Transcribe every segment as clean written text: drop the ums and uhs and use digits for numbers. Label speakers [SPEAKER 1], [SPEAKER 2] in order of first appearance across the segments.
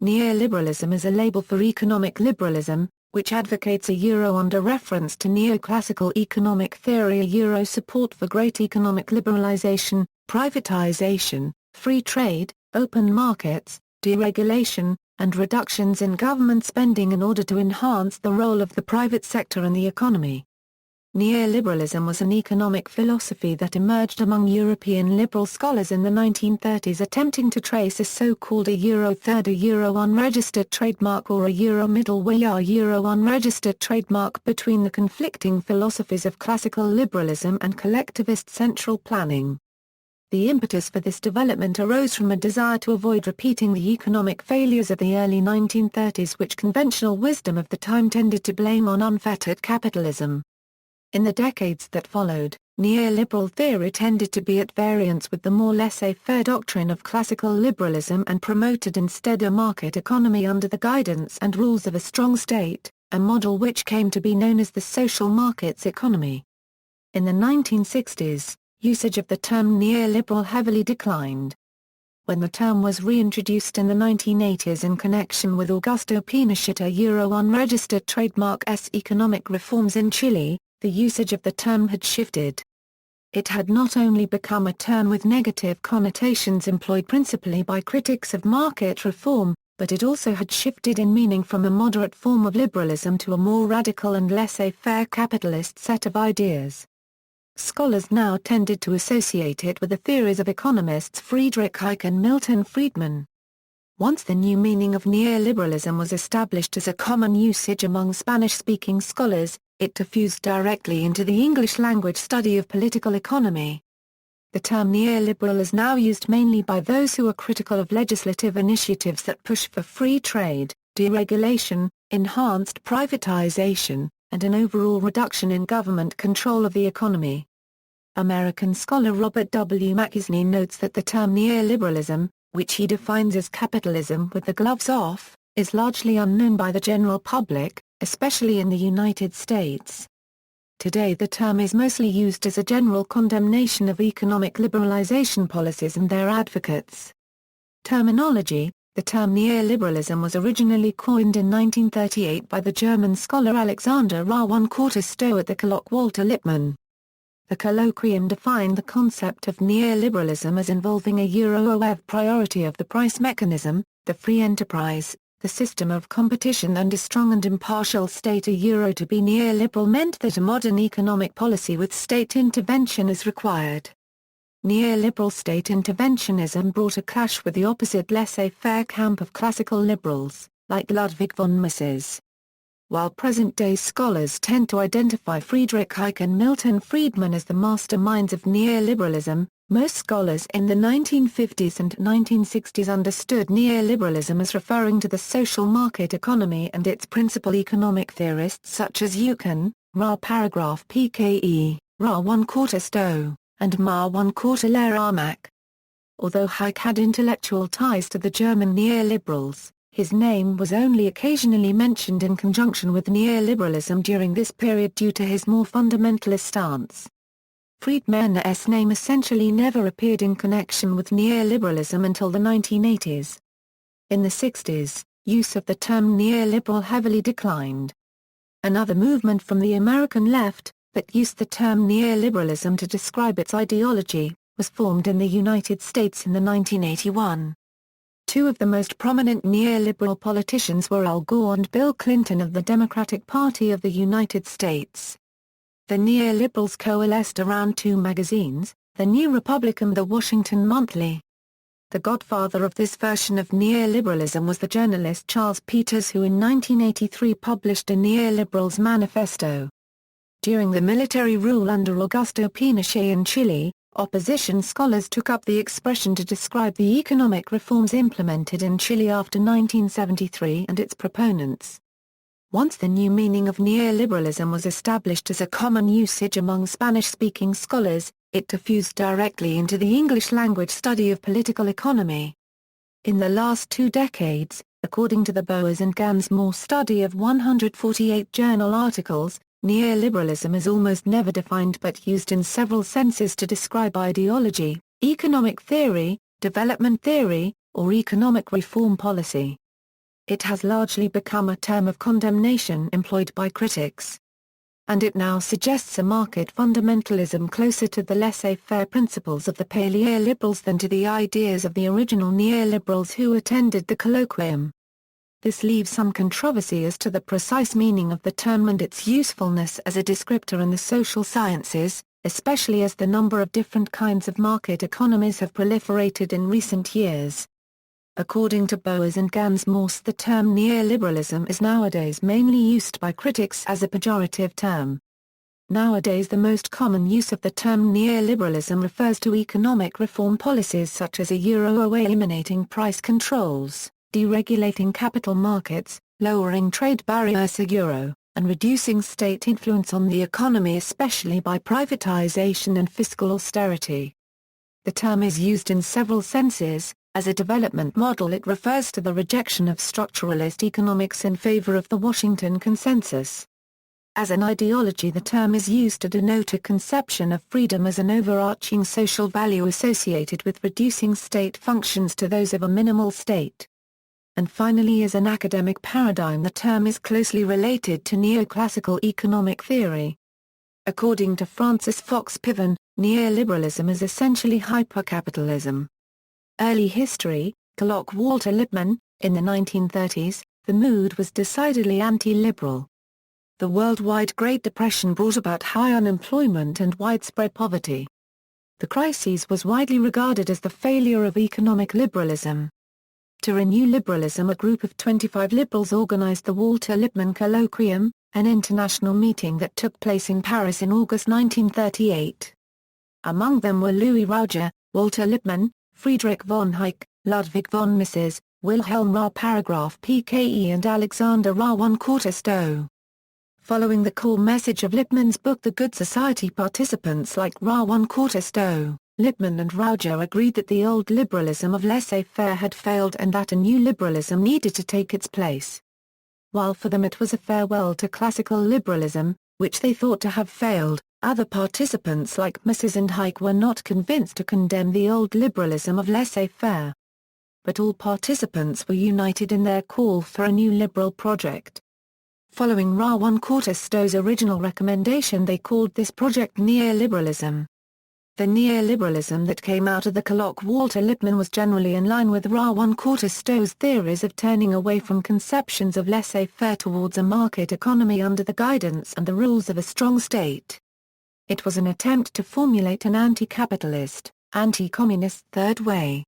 [SPEAKER 1] Neoliberalism is a label for economic liberalism, which advocates a euro under reference to neoclassical economic theory, a euro support for great economic liberalization, privatization, free trade, open markets, deregulation, and reductions in government spending in order to enhance the role of the private sector in the economy. Neoliberalism was an economic philosophy that emerged among European liberal scholars in the 1930s, attempting to trace a so-called a euro third, a euro unregistered trademark, or a euro middle way, a euro unregistered trademark between the conflicting philosophies of classical liberalism and collectivist central planning. The impetus for this development arose from a desire to avoid repeating the economic failures of the early 1930s, which conventional wisdom of the time tended to blame on unfettered capitalism. In the decades that followed, neoliberal theory tended to be at variance with the more laissez-faire doctrine of classical liberalism and promoted instead a market economy under the guidance and rules of a strong state, a model which came to be known as the social markets economy. In the 1960s, usage of the term neoliberal heavily declined. When the term was reintroduced in the 1980s in connection with Augusto Pinochet's euro unregistered trademark's economic reforms in Chile, the usage of the term had shifted. It had not only become a term with negative connotations employed principally by critics of market reform, but it also had shifted in meaning from a moderate form of liberalism to a more radical and laissez-faire capitalist set of ideas. Scholars now tended to associate it with the theories of economists Friedrich Hayek and Milton Friedman. Once the new meaning of neoliberalism was established as a common usage among Spanish-speaking scholars, it diffused directly into the English-language study of political economy. The term neoliberal is now used mainly by those who are critical of legislative initiatives that push for free trade, deregulation, enhanced privatization, and an overall reduction in government control of the economy. American scholar Robert W. McKesney notes that the term neoliberalism, which he defines as capitalism with the gloves off, is largely unknown by the general public, especially in the United States. Today the term is mostly used as a general condemnation of economic liberalization policies and their advocates. Terminology: the term neoliberalism was originally coined in 1938 by the German scholar Alexander Stowe at the colloque Walter Lippmann. The colloquium defined the concept of neoliberalism as involving a euro-wave priority of the price mechanism, the free enterprise, the system of competition and a strong and impartial state. A euro to be neoliberal meant that a modern economic policy with state intervention is required. Neoliberal state interventionism brought a clash with the opposite laissez-faire camp of classical liberals, like Ludwig von Mises. While present-day scholars tend to identify Friedrich Hayek and Milton Friedman as the masterminds of neoliberalism, most scholars in the 1950s and 1960s understood neoliberalism as referring to the social market economy and its principal economic theorists such as Eucken, Ra paragraph PKE, Ra Stowe, and Ma Lerach. Although Hayek had intellectual ties to the German neoliberals, his name was only occasionally mentioned in conjunction with neoliberalism during this period due to his more fundamentalist stance. Friedman's name essentially never appeared in connection with neoliberalism until the 1980s. In the 60s, use of the term neoliberal heavily declined. Another movement from the American left, that used the term neoliberalism to describe its ideology, was formed in the United States in 1981. Two of the most prominent neoliberal politicians were Al Gore and Bill Clinton of the Democratic Party of the United States. The neoliberals coalesced around two magazines, The New Republic and The Washington Monthly. The godfather of this version of neoliberalism was the journalist Charles Peters, who in 1983 published a Neoliberals Manifesto. During the military rule under Augusto Pinochet in Chile, opposition scholars took up the expression to describe the economic reforms implemented in Chile after 1973 and its proponents. Once the new meaning of neoliberalism was established as a common usage among Spanish-speaking scholars, it diffused directly into the English-language study of political economy. In the last 2 decades, according to the Boas and Gansmore study of 148 journal articles, neoliberalism is almost never defined but used in several senses to describe ideology, economic theory, development theory, or economic reform policy. it has largely become a term of condemnation employed by critics. And it now suggests a market fundamentalism closer to the laissez-faire principles of the paleo-liberals than to the ideas of the original neoliberals who attended the colloquium. This leaves some controversy as to the precise meaning of the term and its usefulness as a descriptor in the social sciences, especially as the number of different kinds of market economies have proliferated in recent years. According to Boas and Gans-Morse, the term neoliberalism is nowadays mainly used by critics as a pejorative term. Nowadays the most common use of the term neoliberalism refers to economic reform policies such as a euro eliminating price controls, deregulating capital markets, lowering trade barriers to euro, and reducing state influence on the economy especially by privatization and fiscal austerity. The term is used in several senses. As a development model it refers to the rejection of structuralist economics in favor of the Washington Consensus. As an ideology the term is used to denote a conception of freedom as an overarching social value associated with reducing state functions to those of a minimal state. And finally as an academic paradigm the term is closely related to neoclassical economic theory. According to Francis Fox Piven, neoliberalism is essentially hypercapitalism. Early history, colloque Walter Lippmann, in the 1930s, the mood was decidedly anti-liberal. The worldwide Great Depression brought about high unemployment and widespread poverty. The crisis was widely regarded as the failure of economic liberalism. To renew liberalism, a group of 25 liberals organized the Walter Lippmann Colloquium, an international meeting that took place in Paris in August 1938. Among them were Louis Rauger, Walter Lippmann, Friedrich von Hayek, Ludwig von Mises, Wilhelm Rauh paragraph PKE and Alexander Rauh one-quarter Stowe. Following the core message of Lippmann's book The Good Society, participants like Rauh one-quarter Stowe, Lippmann and Rauger agreed that the old liberalism of laissez-faire had failed and that a new liberalism needed to take its place. While for them it was a farewell to classical liberalism, which they thought to have failed, other participants like Mises and Hayek were not convinced to condemn the old liberalism of laissez-faire. But all participants were united in their call for a new liberal project. Following Rauh one-quarter Stowe's original recommendation, they called this project neoliberalism. The neoliberalism that came out of the colloque Walter Lippmann was generally in line with Rauh one-quarter Stowe's theories of turning away from conceptions of laissez-faire towards a market economy under the guidance and the rules of a strong state. It was an attempt to formulate an anti-capitalist, anti-communist third way.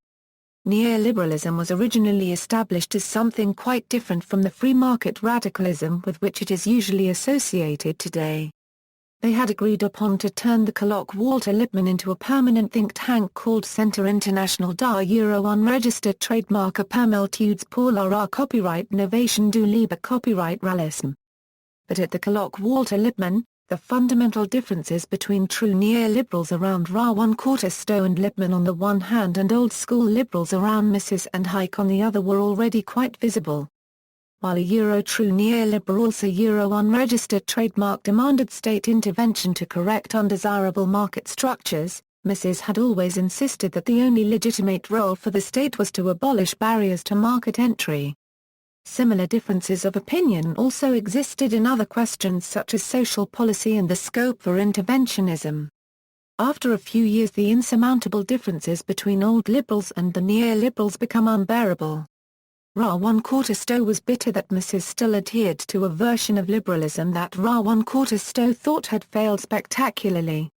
[SPEAKER 1] Neoliberalism was originally established as something quite different from the free market radicalism with which it is usually associated today. They had agreed upon to turn the colloque Walter Lippmann into a permanent think tank called Centre International d'Euro Unregistered Trademark et Permeltudes pour la Copyright Innovation du Libre Copyrightalisme. But at the colloque Walter Lippmann, the fundamental differences between true neoliberals around Rauh one-quarter Stowe and Lippmann on the one hand and old-school liberals around Mises and Hayek on the other were already quite visible. While a true neoliberal also unregistered trademark demanded state intervention to correct undesirable market structures, Mises had always insisted that the only legitimate role for the state was to abolish barriers to market entry. Similar differences of opinion also existed in other questions such as social policy and the scope for interventionism. After a few years the insurmountable differences between old liberals and the neoliberals become unbearable. Rauh one-quarter Stowe was bitter that Mises still adhered to a version of liberalism that Rauh one-quarter Stowe thought had failed spectacularly.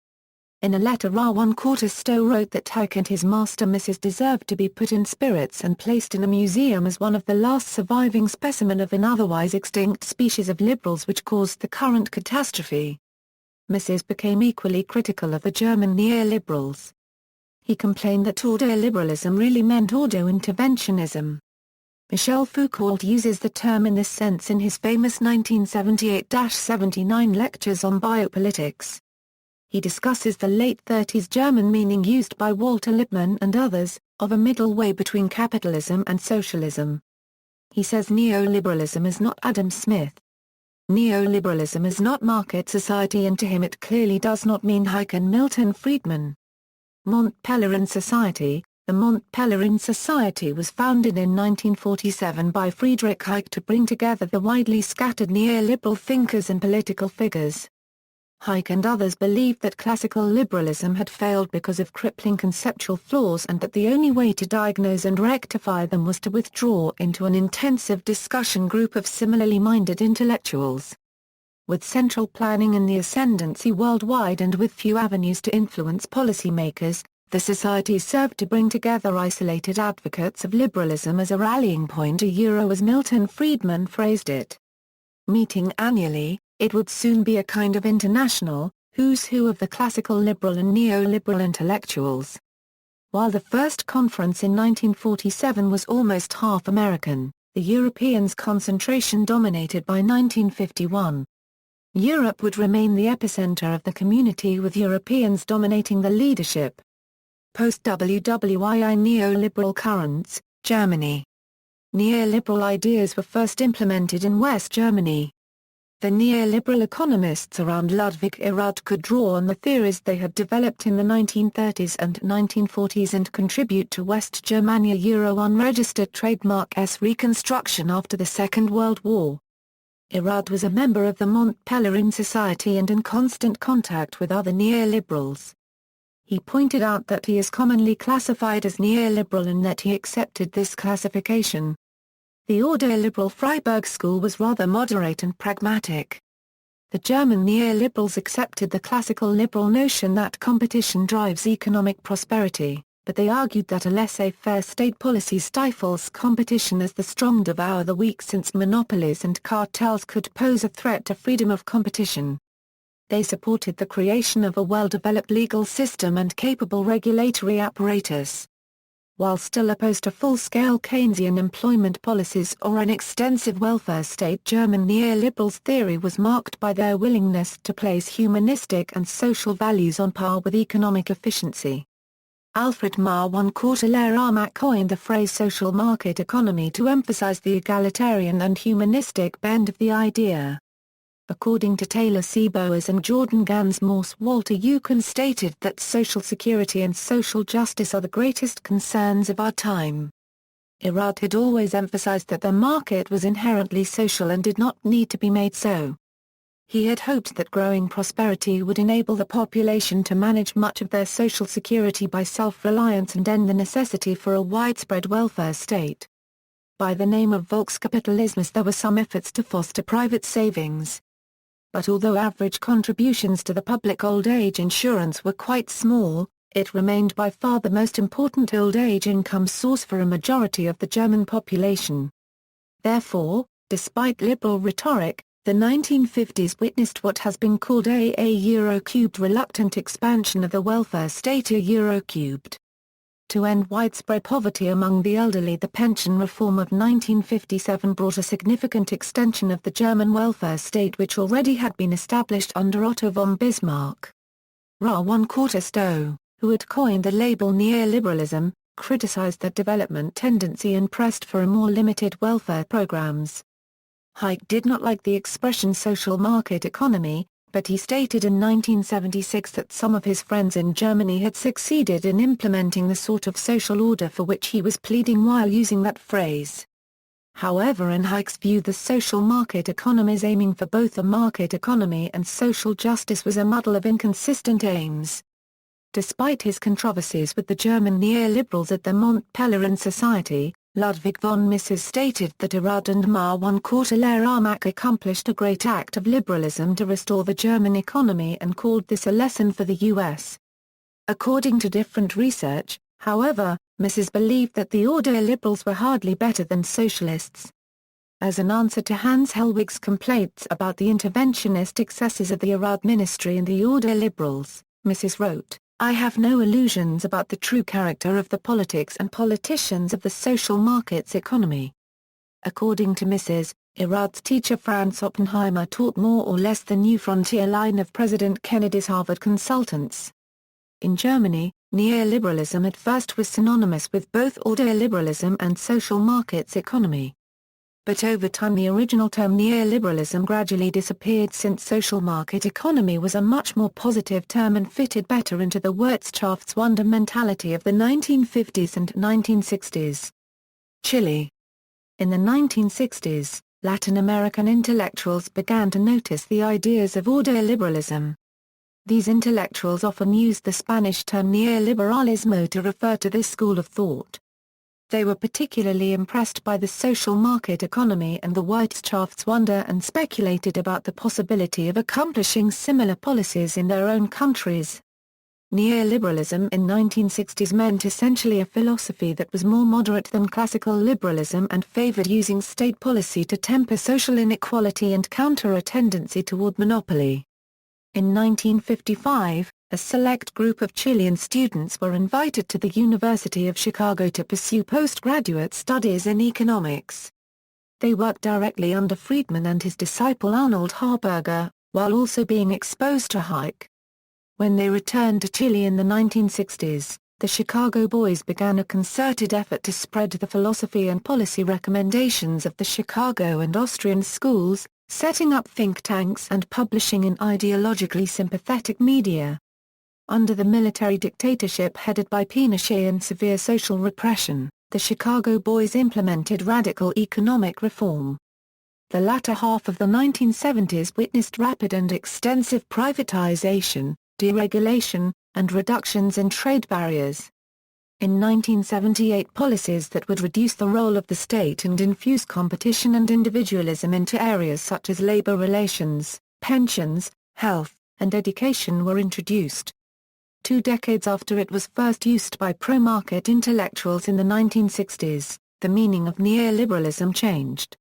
[SPEAKER 1] In a letter Rauh one-quarter Stowe wrote that Hayek and his master Mises deserved to be put in spirits and placed in a museum as one of the last surviving specimen of an otherwise extinct species of liberals which caused the current catastrophe. Mises became equally critical of the German neoliberals. He complained that ordoliberalism really meant ordo-interventionism. Michel Foucault uses the term in this sense in his famous 1978-79 lectures on biopolitics. He discusses the late 30s German meaning used by Walter Lippmann and others, of a middle way between capitalism and socialism. He says neoliberalism is not Adam Smith. Neoliberalism is not market society, and to him it clearly does not mean Hayek and Milton Friedman. Mont Pelerin society, The Mont Pelerin Society was founded in 1947 by Friedrich Hayek to bring together the widely scattered neoliberal thinkers and political figures. Hayek and others believed that classical liberalism had failed because of crippling conceptual flaws and that the only way to diagnose and rectify them was to withdraw into an intensive discussion group of similarly minded intellectuals. With central planning in the ascendancy worldwide and with few avenues to influence policymakers, the society served to bring together isolated advocates of liberalism as a rallying point, as Milton Friedman phrased it. Meeting annually, it would soon be a kind of international who's who of the classical liberal and neoliberal intellectuals. While the first conference in 1947 was almost half American, the Europeans' concentration dominated by 1951. Europe would remain the epicenter of the community, with Europeans dominating the leadership. Post-WWII neoliberal currents, Germany. Neoliberal ideas were first implemented in West Germany. The neoliberal economists around Ludwig Erhard could draw on the theories they had developed in the 1930s and 1940s and contribute to West Germania unregistered trademark's reconstruction after the Second World War. Erhard was a member of the Mont Pelerin Society and in constant contact with other neoliberals. He pointed out that he is commonly classified as neoliberal and that he accepted this classification. The ordoliberal Freiburg school was rather moderate and pragmatic. The German neoliberals accepted the classical liberal notion that competition drives economic prosperity, but they argued that a laissez-faire state policy stifles competition as the strong devour the weak, since monopolies and cartels could pose a threat to freedom of competition. They supported the creation of a well-developed legal system and capable regulatory apparatus. While still opposed to full-scale Keynesian employment policies or an extensive welfare state, German neoliberals' theory was marked by their willingness to place humanistic and social values on par with economic efficiency. Alfred Marwan Korteler-Armak coined the phrase social market economy to emphasize the egalitarian and humanistic bend of the idea. According to Taylor C. Bowers and Jordan Gans-Morse, Walter Eucken stated that social security and social justice are the greatest concerns of our time. Erhard had always emphasized that the market was inherently social and did not need to be made so. He had hoped that growing prosperity would enable the population to manage much of their social security by self-reliance and end the necessity for a widespread welfare state. By the name of Volkskapitalismus, there were some efforts to foster private savings. But although average contributions to the public old age insurance were quite small, it remained by far the most important old age income source for a majority of the German population. Therefore, despite liberal rhetoric, the 1950s witnessed what has been called a Eurocubed reluctant expansion of the welfare state, a Eurocubed. To end widespread poverty among the elderly, the pension reform of 1957 brought a significant extension of the German welfare state, which already had been established under Otto von Bismarck. Rawan Courtestow, who had coined the label neoliberalism, criticized that development tendency and pressed for a more limited welfare programs. Hayek did not like the expression social market economy, but he stated in 1976 that some of his friends in Germany had succeeded in implementing the sort of social order for which he was pleading while using that phrase. However, in Hayek's view, the social market economy's aiming for both a market economy and social justice was a muddle of inconsistent aims. Despite his controversies with the German neoliberals at the Mont Pelerin Society, Ludwig von Mises stated that Erhard and Marwan Korteler-Armak accomplished a great act of liberalism to restore the German economy and called this a lesson for the U.S. According to different research, however, Mises believed that the ordoliberals were hardly better than socialists. As an answer to Hans Hellwig's complaints about the interventionist excesses of the Erhard ministry and the ordoliberals, Mises wrote, "I have no illusions about the true character of the politics and politicians of the social markets economy." According to Mises, Erhard's teacher Franz Oppenheimer taught more or less the new frontier line of President Kennedy's Harvard consultants. In Germany, neoliberalism at first was synonymous with both ordoliberalism and social markets economy. but over time the original term neoliberalism gradually disappeared since social market economy was a much more positive term and fitted better into the Wirtschaftswunder mentality of the 1950s and 1960s. Chile. In the 1960s, Latin American intellectuals began to notice the ideas of ordoliberalism. These intellectuals often used the Spanish term neoliberalismo to refer to this school of thought. They were particularly impressed by the social market economy and the Wirtschaftswunder and speculated about the possibility of accomplishing similar policies in their own countries. Neoliberalism in 1960s meant essentially a philosophy that was more moderate than classical liberalism and favored using state policy to temper social inequality and counter a tendency toward monopoly. In 1955, a select group of Chilean students were invited to the University of Chicago to pursue postgraduate studies in economics. They worked directly under Friedman and his disciple Arnold Harberger, while also being exposed to Hayek. When they returned to Chile in the 1960s, the Chicago boys began a concerted effort to spread the philosophy and policy recommendations of the Chicago and Austrian schools, setting up think tanks and publishing in ideologically sympathetic media. Under the military dictatorship headed by Pinochet and severe social repression, the Chicago boys implemented radical economic reform. The latter half of the 1970s witnessed rapid and extensive privatization, deregulation, and reductions in trade barriers. In 1978 policies that would reduce the role of the state and infuse competition and individualism into areas such as labor relations, pensions, health, and education were introduced. 2 decades after it was first used by pro-market intellectuals in the 1960s, the meaning of neoliberalism changed.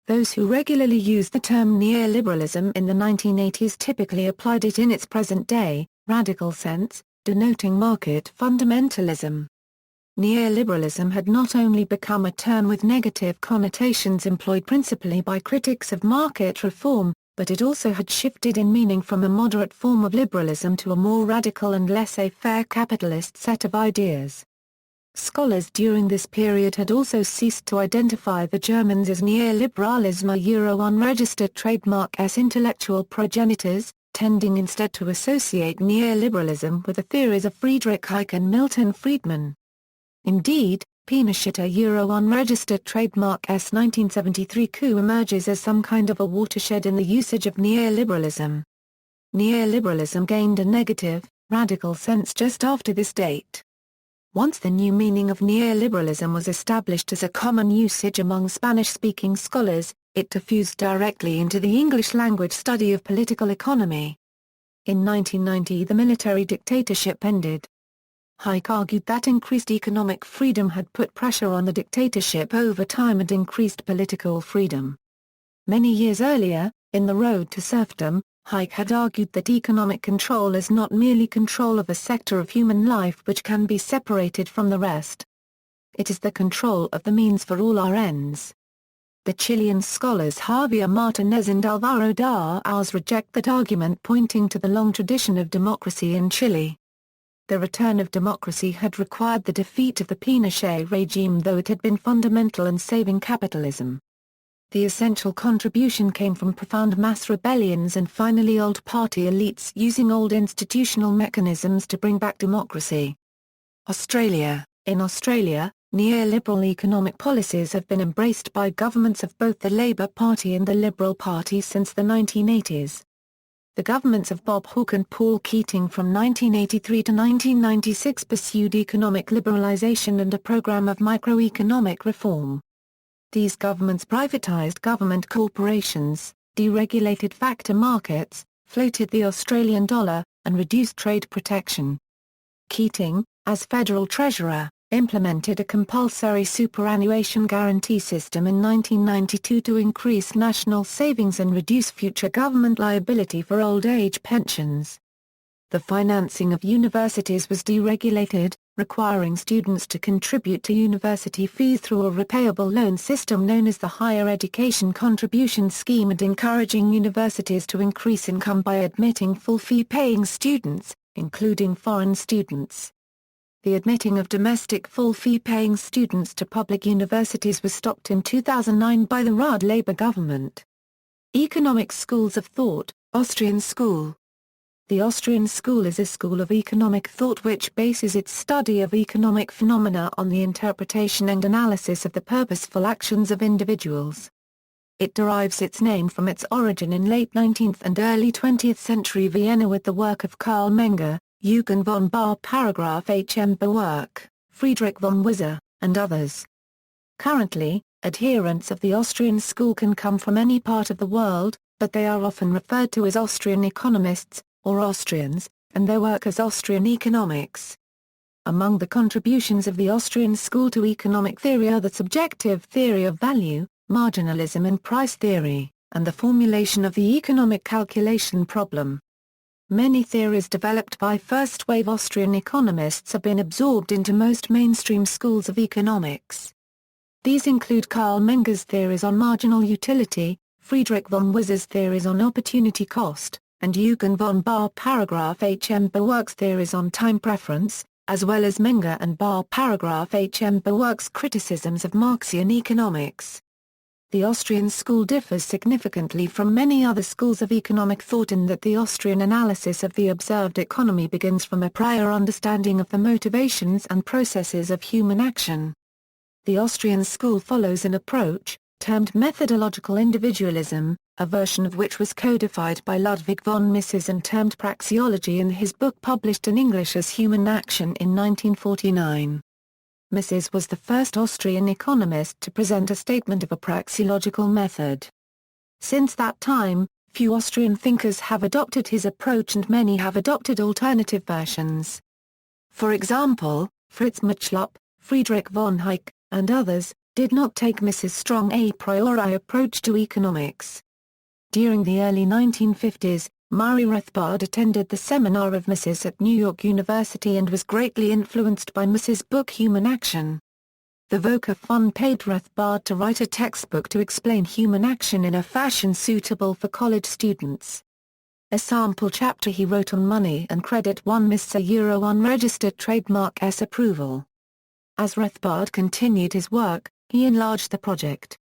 [SPEAKER 1] Those who regularly used the term neoliberalism in the 1980s typically applied it in its present-day, radical sense, denoting market fundamentalism. Neoliberalism had not only become a term with negative connotations employed principally by critics of market reform, but it also had shifted in meaning from a moderate form of liberalism to a more radical and laissez-faire capitalist set of ideas. Scholars during this period had also ceased to identify the Germans as neoliberalism, a Euro unregistered trademark as intellectual progenitors, tending instead to associate neoliberalism with the theories of Friedrich Hayek and Milton Friedman. Indeed, Pinochet, a Euro unregistered trademark S. 1973 coup emerges as some kind of a watershed in the usage of neoliberalism. Neoliberalism gained a negative, radical sense just after this date. Once the new meaning of neoliberalism was established as a common usage among Spanish-speaking scholars, it diffused directly into the English-language study of political economy. In 1990 the military dictatorship ended. Hayek argued that increased economic freedom had put pressure on the dictatorship over time and increased political freedom. Many years earlier, in The Road to Serfdom, Hayek had argued that economic control is not merely control of a sector of human life which can be separated from the rest. It is the control of the means for all our ends. The Chilean scholars Javier Martinez and Alvaro Daouz reject that argument, pointing to the long tradition of democracy in Chile. The return of democracy had required the defeat of the Pinochet regime, though it had been fundamental in saving capitalism. The essential contribution came from profound mass rebellions and finally old party elites using old institutional mechanisms to bring back democracy. Australia. In Australia, neoliberal economic policies have been embraced by governments of both the Labour Party and the Liberal Party since the 1980s. The governments of Bob Hawke and Paul Keating from 1983 to 1996 pursued economic liberalisation and a programme of microeconomic reform. These governments privatised government corporations, deregulated factor markets, floated the Australian dollar, and reduced trade protection. Keating, as federal treasurer, implemented a compulsory superannuation guarantee system in 1992 to increase national savings and reduce future government liability for old age pensions. The financing of universities was deregulated, requiring students to contribute to university fees through a repayable loan system known as the Higher Education Contribution Scheme, and encouraging universities to increase income by admitting full fee-paying students, including foreign students. the admitting of domestic full fee-paying students to public universities was stopped in 2009 by the Rudd Labour government. Economic schools of thought, Austrian school. The Austrian school is a school of economic thought which bases its study of economic phenomena on the interpretation and analysis of the purposeful actions of individuals. It derives its name from its origin in late 19th and early 20th century Vienna with the work of Karl Menger, Eugen von Bahr, paragraph H. M. Berwerk, Friedrich von Wieser, and others. Currently, adherents of the Austrian school can come from any part of the world, but they are often referred to as Austrian economists, or Austrians, and their work as Austrian economics. Among the contributions of the Austrian school to economic theory are the subjective theory of value, marginalism and price theory, and the formulation of the economic calculation problem. Many theories developed by first-wave Austrian economists have been absorbed into most mainstream schools of economics. These include Karl Menger's theories on marginal utility, Friedrich von Wieser's theories on opportunity cost, and Eugen von Bahr paragraph H. M. Berwerk's theories on time preference, as well as Menger and Bahr paragraph H. M. Berwerk's criticisms of Marxian economics. The Austrian school differs significantly from many other schools of economic thought in that the Austrian analysis of the observed economy begins from a prior understanding of the motivations and processes of human action. The Austrian school follows an approach, termed methodological individualism, a version of which was codified by Ludwig von Mises and termed praxeology in his book published in English as Human Action in 1949. Mises was the first Austrian economist to present a statement of a praxeological method. Since that time, few Austrian thinkers have adopted his approach and many have adopted alternative versions. For example, Fritz Machlup, Friedrich von Hayek, and others, did not take Mises' strong a priori approach to economics. During the early 1950s, Murray Rothbard attended the seminar of Mises at New York University and was greatly influenced by Mises' book Human Action. The Volcker Fund paid Rothbard to write a textbook to explain human action in a fashion suitable for college students. A sample chapter he wrote on money and credit won Mises a unregistered trademark S approval. As Rothbard continued his work, he enlarged the project.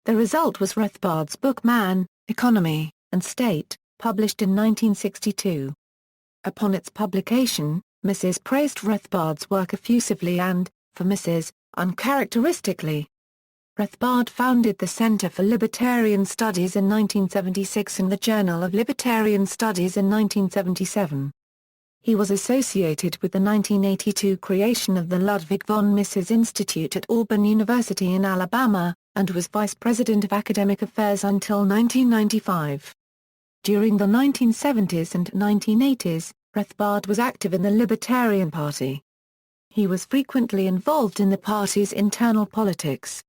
[SPEAKER 1] The result was Rothbard's book Man, Economy, and State, published in 1962. Upon its publication, Mises praised Rothbard's work effusively and, for Mises, uncharacteristically. Rothbard founded the Center for Libertarian Studies in 1976 and the Journal of Libertarian Studies in 1977. He was associated with the 1982 creation of the Ludwig von Mises Institute at Auburn University in Alabama, and was vice president of academic affairs until 1995. During the 1970s and 1980s, Rothbard was active in the Libertarian Party. He was frequently involved in the party's internal politics.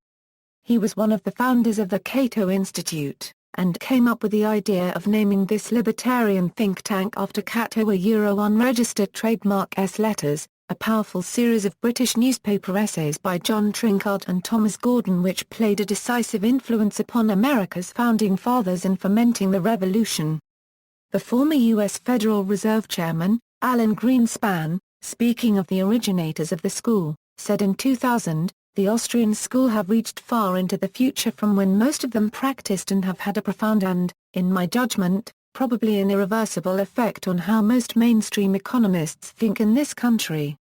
[SPEAKER 1] He was one of the founders of the Cato Institute, and came up with the idea of naming this libertarian think tank after Cato a unregistered trademark S letters, a powerful series of British newspaper essays by John Trincard and Thomas Gordon which played a decisive influence upon America's founding fathers in fomenting the revolution. The former U.S. Federal Reserve Chairman, Alan Greenspan, speaking of the originators of the school, said in 2000, "The Austrian school have reached far into the future from when most of them practiced and have had a profound and, in my judgment, probably an irreversible effect on how most mainstream economists think in this country."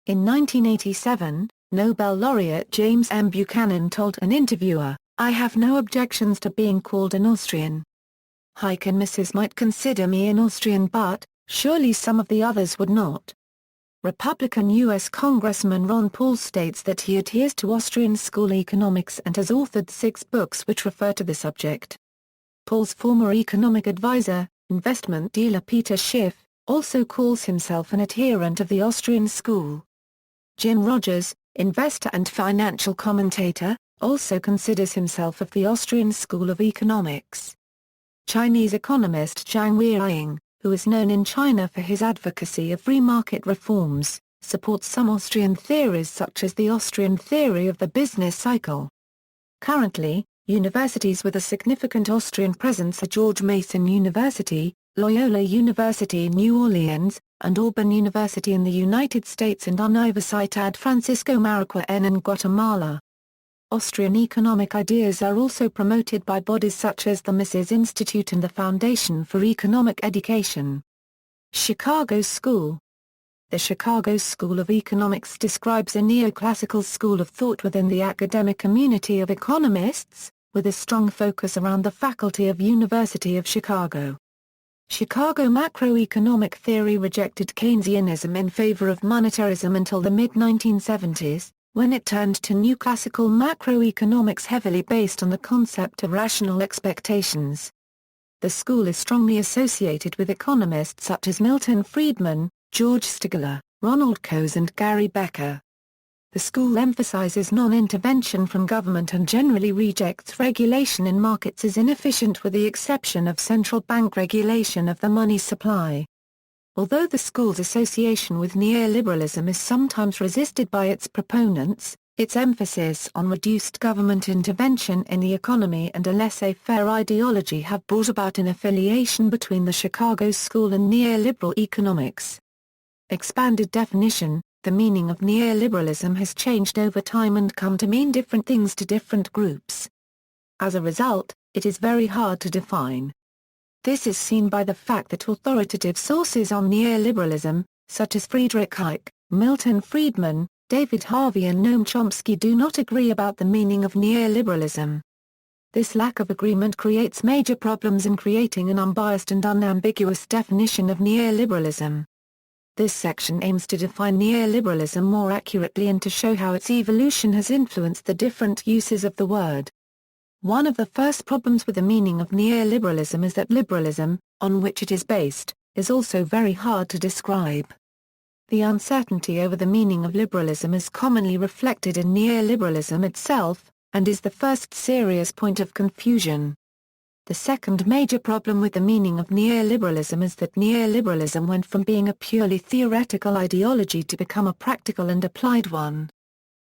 [SPEAKER 1] In 1987, Nobel laureate James M. Buchanan told an interviewer, "I have no objections to being called an Austrian. Hayek and Mises might consider me an Austrian but, surely some of the others would not." Republican U.S. Congressman Ron Paul states that he adheres to Austrian school economics and has authored 6 books which refer to the subject. Paul's former economic advisor, investment dealer Peter Schiff, also calls himself an adherent of the Austrian school. Jim Rogers, investor and financial commentator, also considers himself of the Austrian school of economics. Chinese economist Zhang Weiying, who is known in China for his advocacy of free market reforms, supports some Austrian theories such as the Austrian theory of the business cycle. Currently, universities with a significant Austrian presence are George Mason University, Loyola University New Orleans, and Auburn University in the United States and Universidad Francisco Mariquien in Guatemala. Austrian economic ideas are also promoted by bodies such as the Mises Institute and the Foundation for Economic Education. Chicago School. The Chicago School of Economics describes a neoclassical school of thought within the academic community of economists, with a strong focus around the faculty of University of Chicago. Chicago macroeconomic theory rejected Keynesianism in favor of monetarism until the mid-1970s, when it turned to neoclassical macroeconomics heavily based on the concept of rational expectations. The school is strongly associated with economists such as Milton Friedman, George Stigler, Ronald Coase and Gary Becker. The school emphasizes non-intervention from government and generally rejects regulation in markets as inefficient with the exception of central bank regulation of the money supply. Although the school's association with neoliberalism is sometimes resisted by its proponents, its emphasis on reduced government intervention in the economy and a laissez-faire ideology have brought about an affiliation between the Chicago School and neoliberal economics. Expanded definition. The meaning of neoliberalism has changed over time and come to mean different things to different groups. As a result, it is very hard to define. This is seen by the fact that authoritative sources on neoliberalism, such as Friedrich Hayek, Milton Friedman, David Harvey and Noam Chomsky do not agree about the meaning of neoliberalism. This lack of agreement creates major problems in creating an unbiased and unambiguous definition of neoliberalism. This section aims to define neoliberalism more accurately and to show how its evolution has influenced the different uses of the word. One of the first problems with the meaning of neoliberalism is that liberalism, on which it is based, is also very hard to describe. The uncertainty over the meaning of liberalism is commonly reflected in neoliberalism itself, and is the first serious point of confusion. The second major problem with the meaning of neoliberalism is that neoliberalism went from being a purely theoretical ideology to become a practical and applied one.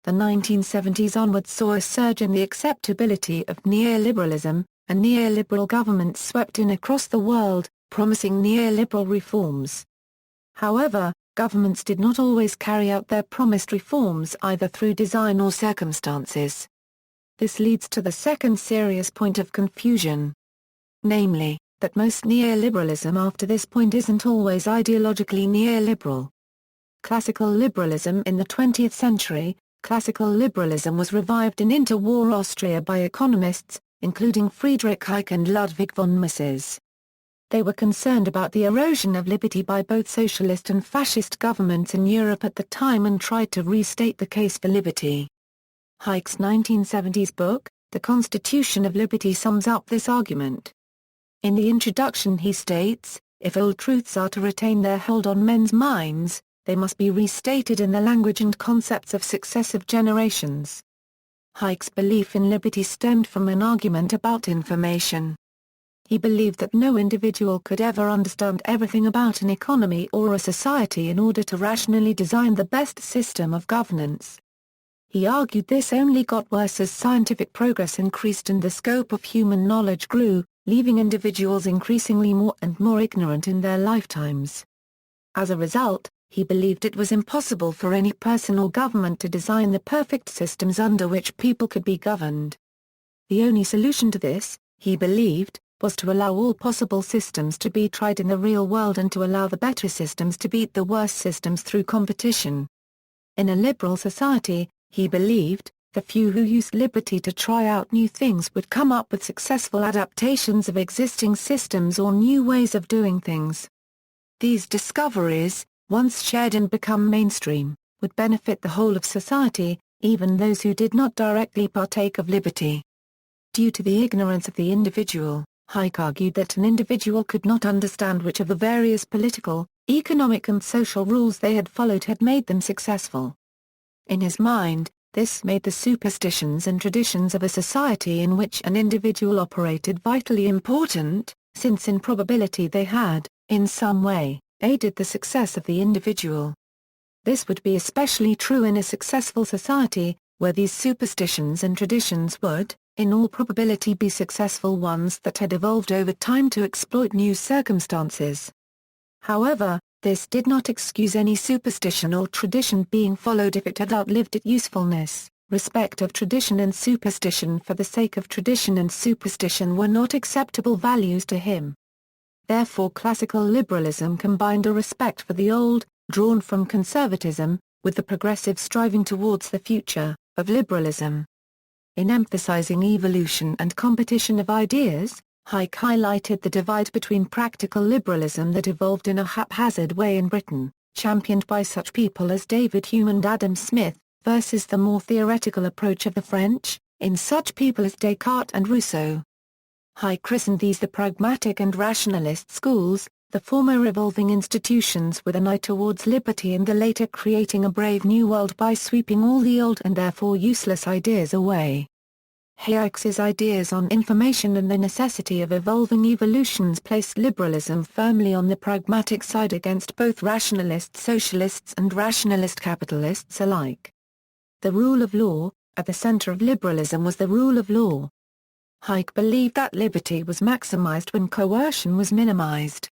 [SPEAKER 1] The 1970s onwards saw a surge in the acceptability of neoliberalism, and neoliberal governments swept in across the world, promising neoliberal reforms. However, governments did not always carry out their promised reforms either through design or circumstances. This leads to the second serious point of confusion. Namely, that most neoliberalism after this point isn't always ideologically neoliberal. Classical liberalism in the 20th century. Classical liberalism was revived in interwar Austria by economists, including Friedrich Hayek and Ludwig von Mises. They were concerned about the erosion of liberty by both socialist and fascist governments in Europe at the time and tried to restate the case for liberty. Hayek's 1970s book, The Constitution of Liberty, sums up this argument. In the introduction he states, if old truths are to retain their hold on men's minds, they must be restated in the language and concepts of successive generations. Hayek's belief in liberty stemmed from an argument about information. He believed that no individual could ever understand everything about an economy or a society in order to rationally design the best system of governance. He argued this only got worse as scientific progress increased and the scope of human knowledge grew, leaving individuals increasingly more and more ignorant in their lifetimes. As a result, he believed it was impossible for any person or government to design the perfect systems under which people could be governed. The only solution to this, he believed, was to allow all possible systems to be tried in the real world and to allow the better systems to beat the worse systems through competition. In a liberal society, he believed, the few who used liberty to try out new things would come up with successful adaptations of existing systems or new ways of doing things. These discoveries, once shared and become mainstream, would benefit the whole of society, even those who did not directly partake of liberty. Due to the ignorance of the individual, Hayek argued that an individual could not understand which of the various political, economic and social rules they had followed had made them successful. In his mind, this made the superstitions and traditions of a society in which an individual operated vitally important, since in probability they had, in some way, aided the success of the individual. This would be especially true in a successful society, where these superstitions and traditions would, in all probability be successful ones that had evolved over time to exploit new circumstances. However, this did not excuse any superstition or tradition being followed if it had outlived its usefulness. Respect of tradition and superstition for the sake of tradition and superstition were not acceptable values to him. Therefore classical liberalism combined a respect for the old, drawn from conservatism, with the progressive striving towards the future, of liberalism. In emphasizing evolution and competition of ideas, Hayek highlighted the divide between practical liberalism that evolved in a haphazard way in Britain, championed by such people as David Hume and Adam Smith, versus the more theoretical approach of the French, in such people as Descartes and Rousseau. Hayek christened these the pragmatic and rationalist schools, the former evolving institutions with an eye towards liberty and the later creating a brave new world by sweeping all the old and therefore useless ideas away. Hayek's ideas on information and the necessity of evolving evolutions placed liberalism firmly on the pragmatic side against both rationalist socialists and rationalist capitalists alike. The rule of law, at the center of liberalism was the rule of law. Hayek believed that liberty was maximized when coercion was minimized.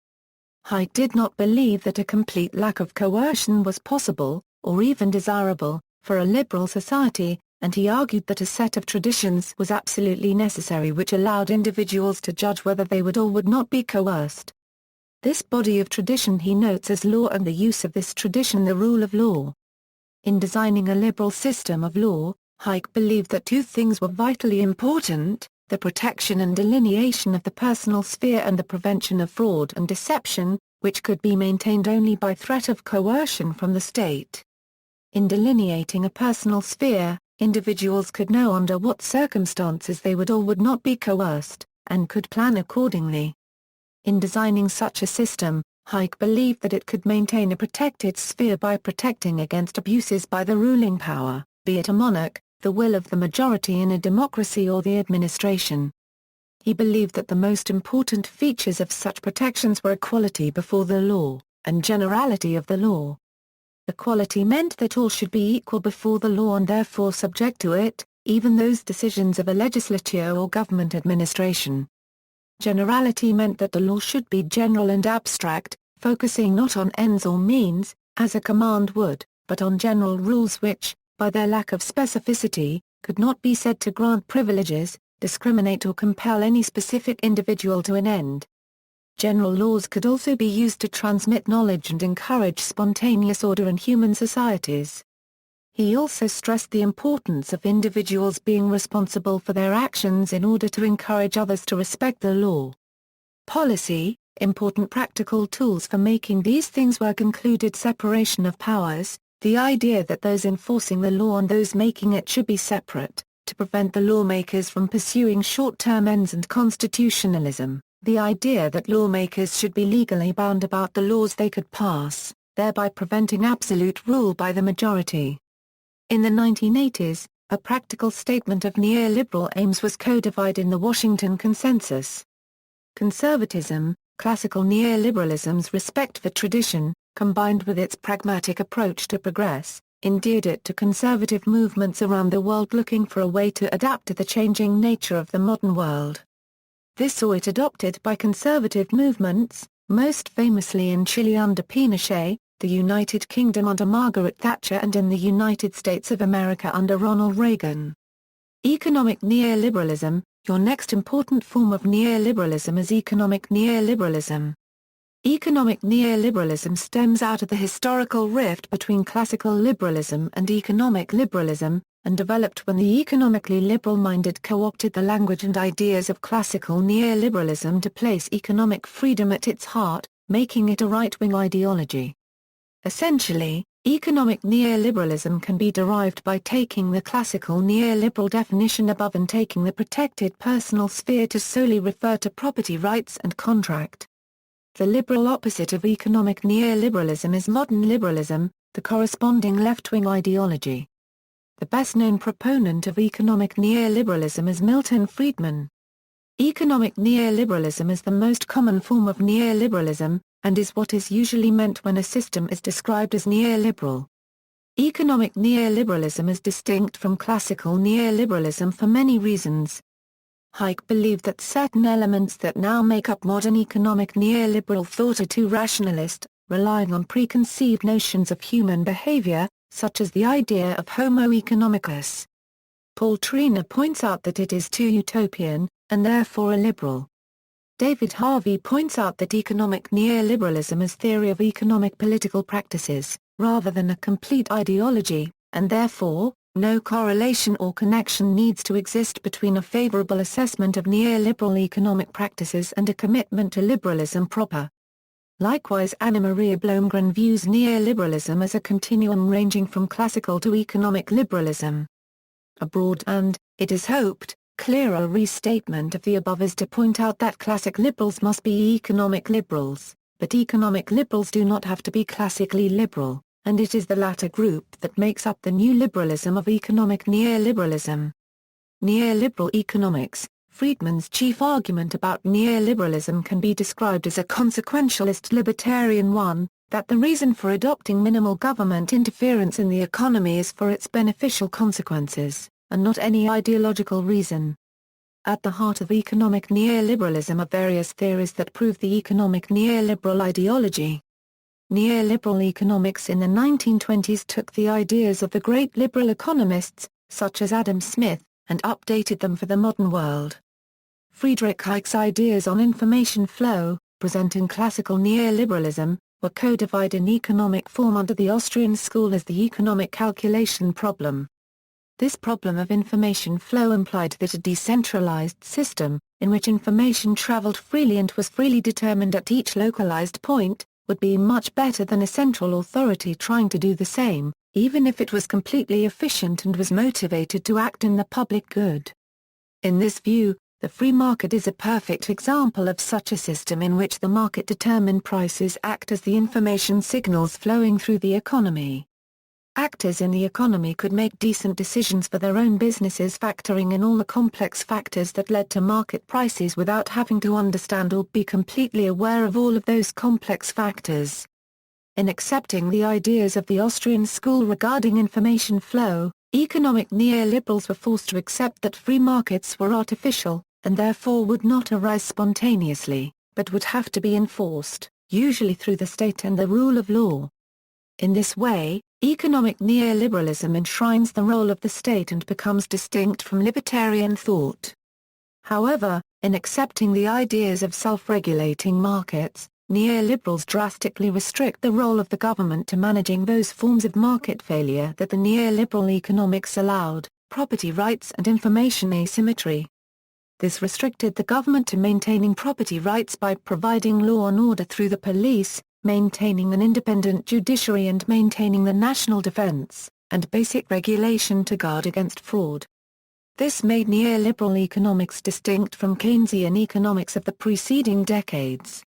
[SPEAKER 1] Hayek did not believe that a complete lack of coercion was possible, or even desirable, for a liberal society, and he argued that a set of traditions was absolutely necessary which allowed individuals to judge whether they would or would not be coerced. This body of tradition he notes as law and the use of this tradition the rule of law. In designing a liberal system of law, Hayek believed that two things were vitally important, the protection and delineation of the personal sphere and the prevention of fraud and deception, which could be maintained only by threat of coercion from the state. In delineating a personal sphere, individuals could know under what circumstances they would or would not be coerced, and could plan accordingly. In designing such a system, Hayek believed that it could maintain a protected sphere by protecting against abuses by the ruling power, be it a monarch, the will of the majority in a democracy or the administration. He believed that the most important features of such protections were equality before the law, and generality of the law. Equality meant that all should be equal before the law and therefore subject to it, even those decisions of a legislature or government administration. Generality meant that the law should be general and abstract, focusing not on ends or means, as a command would, but on general rules which, by their lack of specificity, could not be said to grant privileges, discriminate or compel any specific individual to an end. General laws could also be used to transmit knowledge and encourage spontaneous order in human societies. He also stressed the importance of individuals being responsible for their actions in order to encourage others to respect the law. Policy, important practical tools for making these things work included separation of powers, the idea that those enforcing the law and those making it should be separate, to prevent the lawmakers from pursuing short-term ends, and constitutionalism, the idea that lawmakers should be legally bound about the laws they could pass, thereby preventing absolute rule by the majority. In the 1980s, a practical statement of neoliberal aims was codified in the Washington Consensus. Conservatism, classical neoliberalism's respect for tradition, combined with its pragmatic approach to progress, endeared it to conservative movements around the world looking for a way to adapt to the changing nature of the modern world. This saw it adopted by conservative movements, most famously in Chile under Pinochet, the United Kingdom under Margaret Thatcher, and in the United States of America under Ronald Reagan. Economic neoliberalism. Your next important form of neoliberalism is economic neoliberalism. Economic neoliberalism stems out of the historical rift between classical liberalism and economic liberalism, and developed when the economically liberal-minded co-opted the language and ideas of classical neoliberalism to place economic freedom at its heart, making it a right-wing ideology. Essentially, economic neoliberalism can be derived by taking the classical neoliberal definition above and taking the protected personal sphere to solely refer to property rights and contract. The liberal opposite of economic neoliberalism is modern liberalism, the corresponding left-wing ideology. The best-known proponent of economic neoliberalism is Milton Friedman. Economic neoliberalism is the most common form of neoliberalism, and is what is usually meant when a system is described as neoliberal. Economic neoliberalism is distinct from classical neoliberalism for many reasons, Hayek believed that certain elements that now make up modern economic neoliberal thought are too rationalist, relying on preconceived notions of human behavior, such as the idea of homo economicus. Paul Treiner points out that it is too utopian, and therefore illiberal. David Harvey points out that economic neoliberalism is theory of economic political practices, rather than a complete ideology, and therefore, no correlation or connection needs to exist between a favorable assessment of neoliberal economic practices and a commitment to liberalism proper. Likewise, Anna Maria Blomgren views neoliberalism as a continuum ranging from classical to economic liberalism. A broad and, it is hoped, clearer restatement of the above is to point out that classic liberals must be economic liberals, but economic liberals do not have to be classically liberal, and it is the latter group that makes up the new liberalism of economic neoliberalism. Neoliberal economics. Friedman's chief argument about neoliberalism can be described as a consequentialist libertarian one, that the reason for adopting minimal government interference in the economy is for its beneficial consequences, and not any ideological reason. At the heart of economic neoliberalism are various theories that prove the economic neoliberal ideology. Neoliberal economics in the 1920s took the ideas of the great liberal economists, such as Adam Smith, and updated them for the modern world. Friedrich Hayek's ideas on information flow, present in classical neoliberalism, were codified in economic form under the Austrian school as the economic calculation problem. This problem of information flow implied that a decentralized system, in which information traveled freely and was freely determined at each localized point, would be much better than a central authority trying to do the same, even if it was completely efficient and was motivated to act in the public good. In this view, the free market is a perfect example of such a system in which the market-determined prices act as the information signals flowing through the economy. Actors in the economy could make decent decisions for their own businesses, factoring in all the complex factors that led to market prices without having to understand or be completely aware of all of those complex factors. In accepting the ideas of the Austrian school regarding information flow, economic neoliberals were forced to accept that free markets were artificial, and therefore would not arise spontaneously, but would have to be enforced, usually through the state and the rule of law. In this way, economic neoliberalism enshrines the role of the state and becomes distinct from libertarian thought. However, in accepting the ideas of self-regulating markets, neoliberals drastically restrict the role of the government to managing those forms of market failure that the neoliberal economics allowed, property rights and information asymmetry. This restricted the government to maintaining property rights by providing law and order through the police, maintaining an independent judiciary and maintaining the national defense, and basic regulation to guard against fraud. This made neoliberal economics distinct from Keynesian economics of the preceding decades.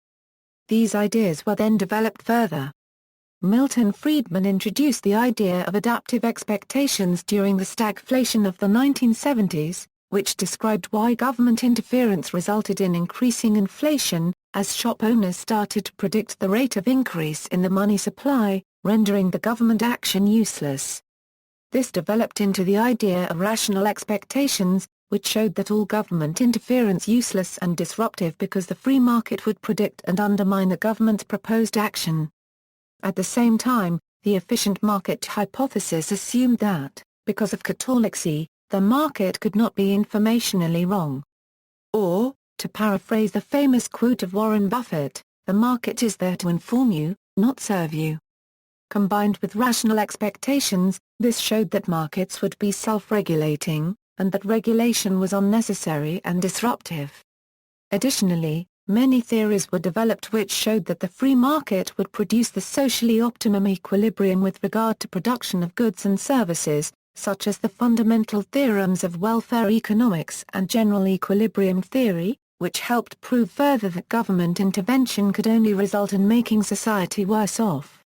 [SPEAKER 1] These ideas were then developed further. Milton Friedman introduced the idea of adaptive expectations during the stagflation of the 1970s, which described why government interference resulted in increasing inflation, as shop owners started to predict the rate of increase in the money supply, rendering the government action useless. This developed into the idea of rational expectations, which showed that all government interference useless and disruptive because the free market would predict and undermine the government's proposed action. At the same time, the efficient market hypothesis assumed that, because of catalepsy, the market could not be informationally wrong. Or, to paraphrase the famous quote of Warren Buffett, the market is there to inform you, not serve you. Combined with rational expectations, this showed that markets would be self-regulating, and that regulation was unnecessary and disruptive. Additionally, many theories were developed which showed that the free market would produce the socially optimum equilibrium with regard to production of goods and services, such as the fundamental theorems of welfare economics and general equilibrium theory, which helped prove further that government intervention could only result in making society worse off.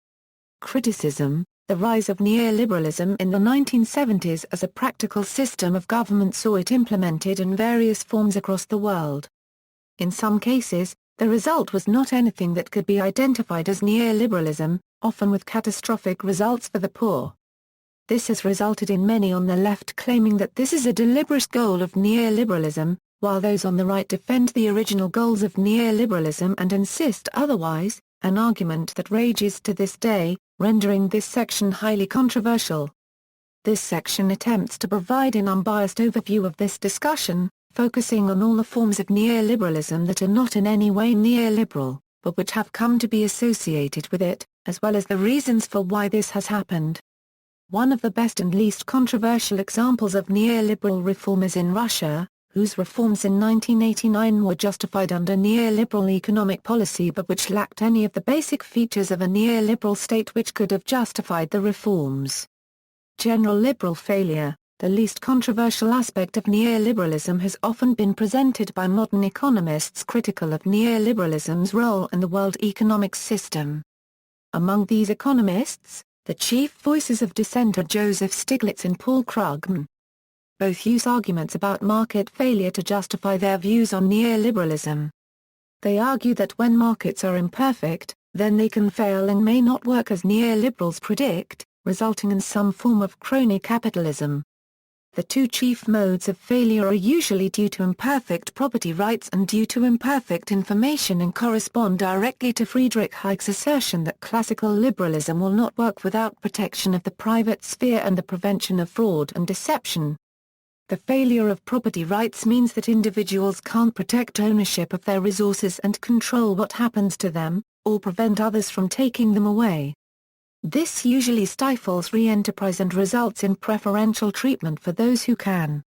[SPEAKER 1] Criticism: the rise of neoliberalism in the 1970s as a practical system of government saw it implemented in various forms across the world. In some cases, the result was not anything that could be identified as neoliberalism, often with catastrophic results for the poor. This has resulted in many on the left claiming that this is a deliberate goal of neoliberalism, while those on the right defend the original goals of neoliberalism and insist otherwise, an argument that rages to this day, rendering this section highly controversial. This section attempts to provide an unbiased overview of this discussion, focusing on all the forms of neoliberalism that are not in any way neoliberal, but which have come to be associated with it, as well as the reasons for why this has happened. One of the best and least controversial examples of neoliberal reform is in Russia, whose reforms in 1989 were justified under neoliberal economic policy but which lacked any of the basic features of a neoliberal state which could have justified the reforms. General liberal failure, the least controversial aspect of neoliberalism, has often been presented by modern economists critical of neoliberalism's role in the world economic system. Among these economists, the chief voices of dissent are Joseph Stiglitz and Paul Krugman. Both use arguments about market failure to justify their views on neoliberalism. They argue that when markets are imperfect, then they can fail and may not work as neoliberals predict, resulting in some form of crony capitalism. The two chief modes of failure are usually due to imperfect property rights and due to imperfect information, and correspond directly to Friedrich Hayek's assertion that classical liberalism will not work without protection of the private sphere and the prevention of fraud and deception. The failure of property rights means that individuals can't protect ownership of their resources and control what happens to them, or prevent others from taking them away. This usually stifles free enterprise and results in preferential treatment for those who can.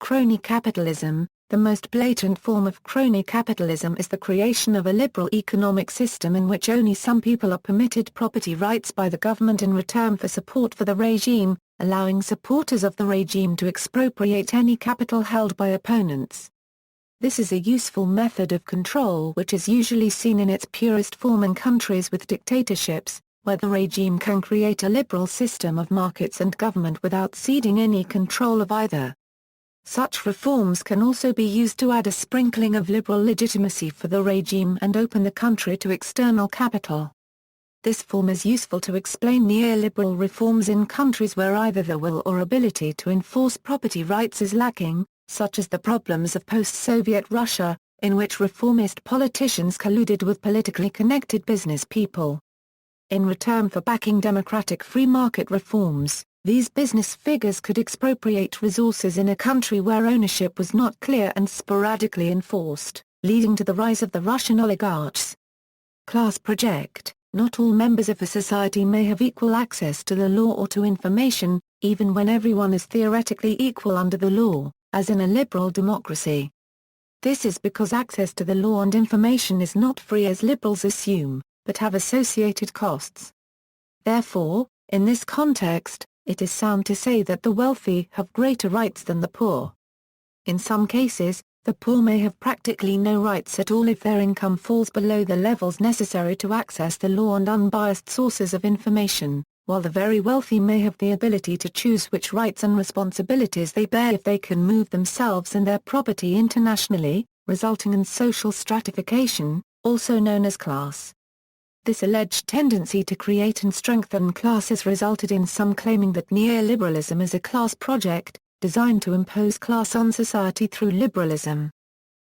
[SPEAKER 1] Crony capitalism, the most blatant form of crony capitalism, is the creation of a liberal economic system in which only some people are permitted property rights by the government in return for support for the regime, allowing supporters of the regime to expropriate any capital held by opponents. This is a useful method of control which is usually seen in its purest form in countries with dictatorships, where the regime can create a liberal system of markets and government without ceding any control of either. Such reforms can also be used to add a sprinkling of liberal legitimacy for the regime and open the country to external capital. This form is useful to explain neoliberal reforms in countries where either the will or ability to enforce property rights is lacking, such as the problems of post-Soviet Russia, in which reformist politicians colluded with politically connected business people. In return for backing democratic free market reforms, these business figures could expropriate resources in a country where ownership was not clear and sporadically enforced, leading to the rise of the Russian oligarchs. Class project: not all members of a society may have equal access to the law or to information, even when everyone is theoretically equal under the law, as in a liberal democracy. This is because access to the law and information is not free as liberals assume, but have associated costs. Therefore, in this context, it is sound to say that the wealthy have greater rights than the poor. In some cases, the poor may have practically no rights at all if their income falls below the levels necessary to access the law and unbiased sources of information, while the very wealthy may have the ability to choose which rights and responsibilities they bear if they can move themselves and their property internationally, resulting in social stratification, also known as class. This alleged tendency to create and strengthen classes resulted in some claiming that neoliberalism is a class project, designed to impose class on society through liberalism.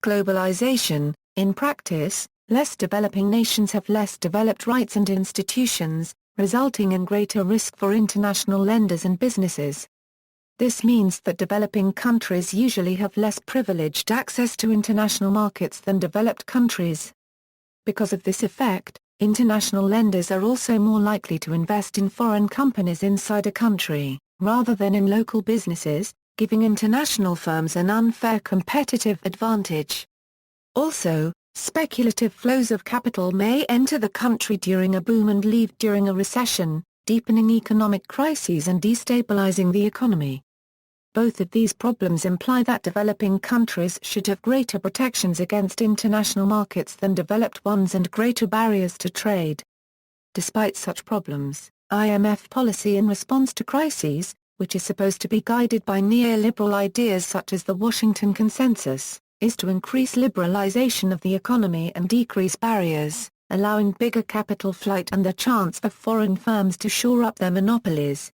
[SPEAKER 1] Globalization: in practice, less developing nations have less developed rights and institutions, resulting in greater risk for international lenders and businesses. This means that developing countries usually have less privileged access to international markets than developed countries. Because of this effect, international lenders are also more likely to invest in foreign companies inside a country, rather than in local businesses, giving international firms an unfair competitive advantage. Also, speculative flows of capital may enter the country during a boom and leave during a recession, deepening economic crises and destabilizing the economy. Both of these problems imply that developing countries should have greater protections against international markets than developed ones and greater barriers to trade. Despite such problems, IMF policy in response to crises, which is supposed to be guided by neoliberal ideas such as the Washington Consensus, is to increase liberalization of the economy and decrease barriers, allowing bigger capital flight and the chance for foreign firms to shore up their monopolies.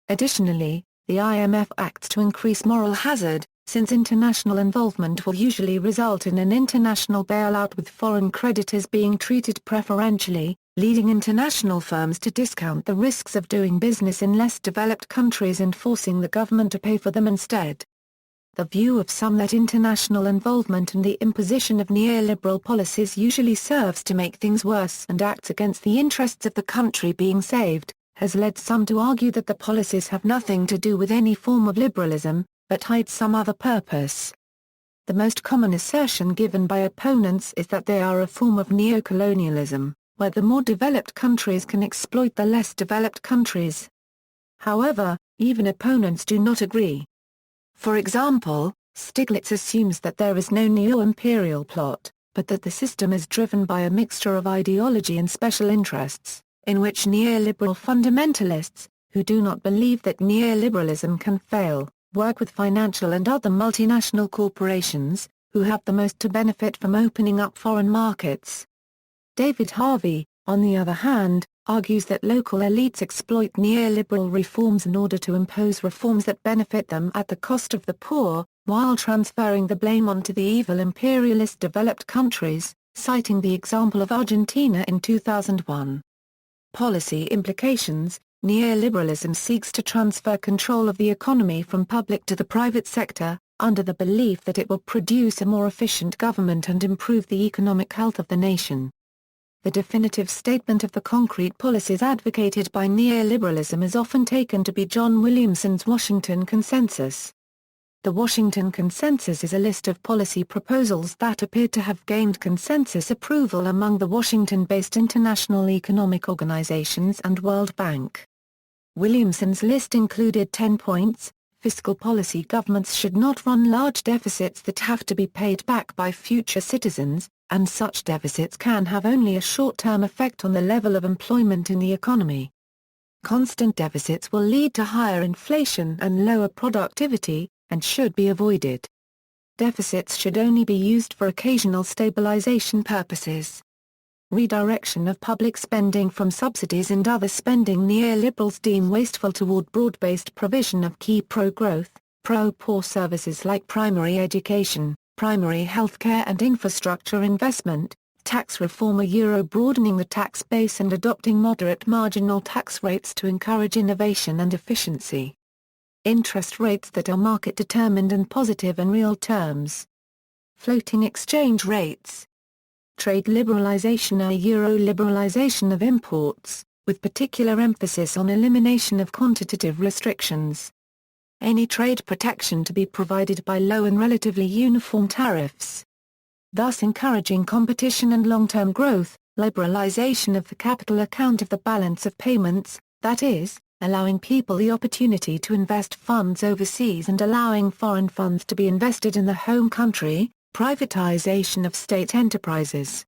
[SPEAKER 1] Additionally, the IMF acts to increase moral hazard, since international involvement will usually result in an international bailout with foreign creditors being treated preferentially, leading international firms to discount the risks of doing business in less developed countries and forcing the government to pay for them instead. The view of some that international involvement and the imposition of neoliberal policies usually serves to make things worse and acts against the interests of the country being saved, has led some to argue that the policies have nothing to do with any form of liberalism, but hide some other purpose. The most common assertion given by opponents is that they are a form of neocolonialism, where the more developed countries can exploit the less developed countries. However, even opponents do not agree. For example, Stiglitz assumes that there is no neo-imperial plot, but that the system is driven by a mixture of ideology and special interests, in which neoliberal fundamentalists, who do not believe that neoliberalism can fail, work with financial and other multinational corporations, who have the most to benefit from opening up foreign markets. David Harvey, on the other hand, argues that local elites exploit neoliberal reforms in order to impose reforms that benefit them at the cost of the poor, while transferring the blame onto the evil imperialist developed countries, citing the example of Argentina in 2001. Policy implications: neoliberalism seeks to transfer control of the economy from public to the private sector, under the belief that it will produce a more efficient government and improve the economic health of the nation. The definitive statement of the concrete policies advocated by neoliberalism is often taken to be John Williamson's Washington Consensus. The Washington Consensus is a list of policy proposals that appear to have gained consensus approval among the Washington-based international economic organizations and World Bank. Williamson's list included 10 points. Fiscal policy: governments should not run large deficits that have to be paid back by future citizens, and such deficits can have only a short-term effect on the level of employment in the economy. Constant deficits will lead to higher inflation and lower productivity, and should be avoided. Deficits should only be used for occasional stabilization purposes. Redirection of public spending from subsidies and other spending neoliberals deem wasteful toward broad-based provision of key pro-growth, pro-poor services like primary education, primary healthcare and infrastructure investment, tax reform, broadening the tax base and adopting moderate marginal tax rates to encourage innovation and efficiency. Interest rates that are market-determined and positive in real terms. Floating exchange rates. Trade liberalization: liberalization of imports, with particular emphasis on elimination of quantitative restrictions. Any trade protection to be provided by low and relatively uniform tariffs, thus encouraging competition and long-term growth. Liberalization of the capital account of the balance of payments, that is, allowing people the opportunity to invest funds overseas and allowing foreign funds to be invested in the home country. Privatization of state enterprises.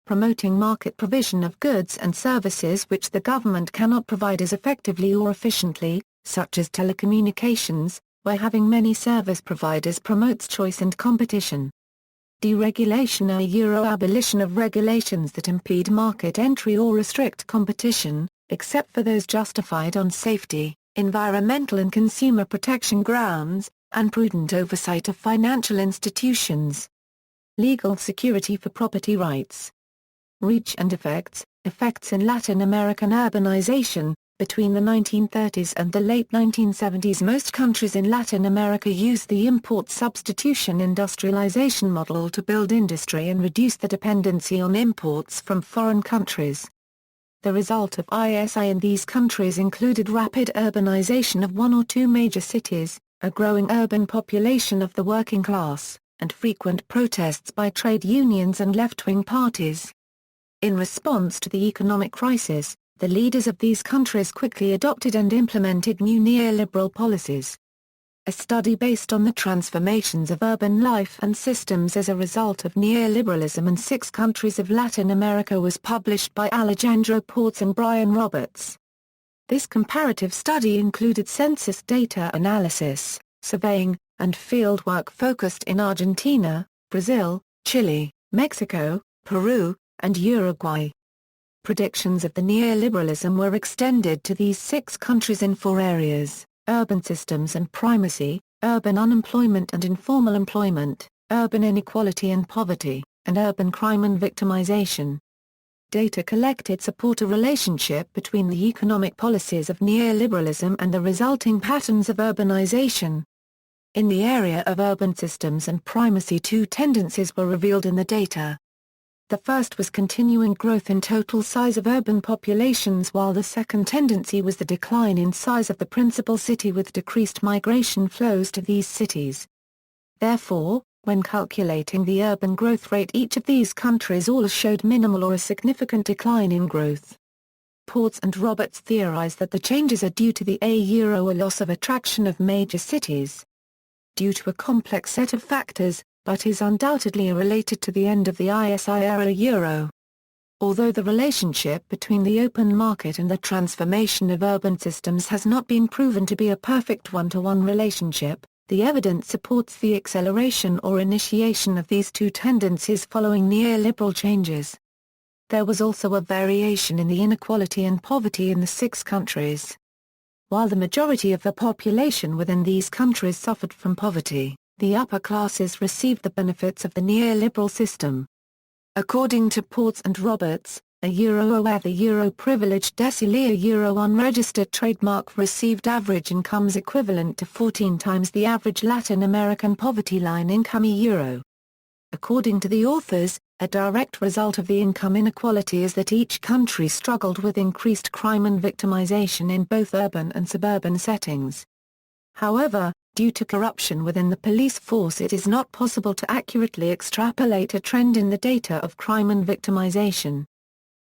[SPEAKER 1] Promoting market provision of goods and services which the government cannot provide as effectively or efficiently, such as telecommunications, where having many service providers promotes choice and competition. Deregulation: abolition of regulations that impede market entry or restrict competition, except for those justified on safety, environmental and consumer protection grounds, and prudent oversight of financial institutions. Legal security for property rights. Reach and effects in Latin American urbanization. Between the 1930s and the late 1970s, most countries in Latin America used the import substitution industrialization model to build industry and reduce the dependency on imports from foreign countries. The result of ISI in these countries included rapid urbanization of one or two major cities, a growing urban population of the working class, and frequent protests by trade unions and left-wing parties. In response to the economic crisis, the leaders of these countries quickly adopted and implemented new neoliberal policies. A study based on the transformations of urban life and systems as a result of neoliberalism in 6 countries of Latin America was published by Alejandro Ports and Brian Roberts. This comparative study included census data analysis, surveying, and fieldwork focused in Argentina, Brazil, Chile, Mexico, Peru, and Uruguay. Predictions of the neoliberalism were extended to these 6 countries in 4 areas: urban systems and primacy, urban unemployment and informal employment, urban inequality and poverty, and urban crime and victimization. Data collected support a relationship between the economic policies of neoliberalism and the resulting patterns of urbanization. In the area of urban systems and primacy, two tendencies were revealed in the data. The first was continuing growth in total size of urban populations, while the second tendency was the decline in size of the principal city with decreased migration flows to these cities. Therefore, when calculating the urban growth rate, each of these countries all showed minimal or a significant decline in growth. Ports and Roberts theorize that the changes are due to the a loss of attraction of major cities. Due to a complex set of factors, but is undoubtedly related to the end of the ISI era euro. Although the relationship between the open market and the transformation of urban systems has not been proven to be a perfect one-to-one relationship, the evidence supports the acceleration or initiation of these two tendencies following neoliberal changes. There was also a variation in the inequality and poverty in the 6 countries. While the majority of the population within these countries suffered from poverty, the upper classes received the benefits of the neoliberal system. According to Ports and Roberts, a euro where the euro privileged decile euro unregistered trademark received average incomes equivalent to 14 times the average Latin American poverty line income euro. According to the authors, a direct result of the income inequality is that each country struggled with increased crime and victimization in both urban and suburban settings. However, due to corruption within the police force, it is not possible to accurately extrapolate a trend in the data of crime and victimization.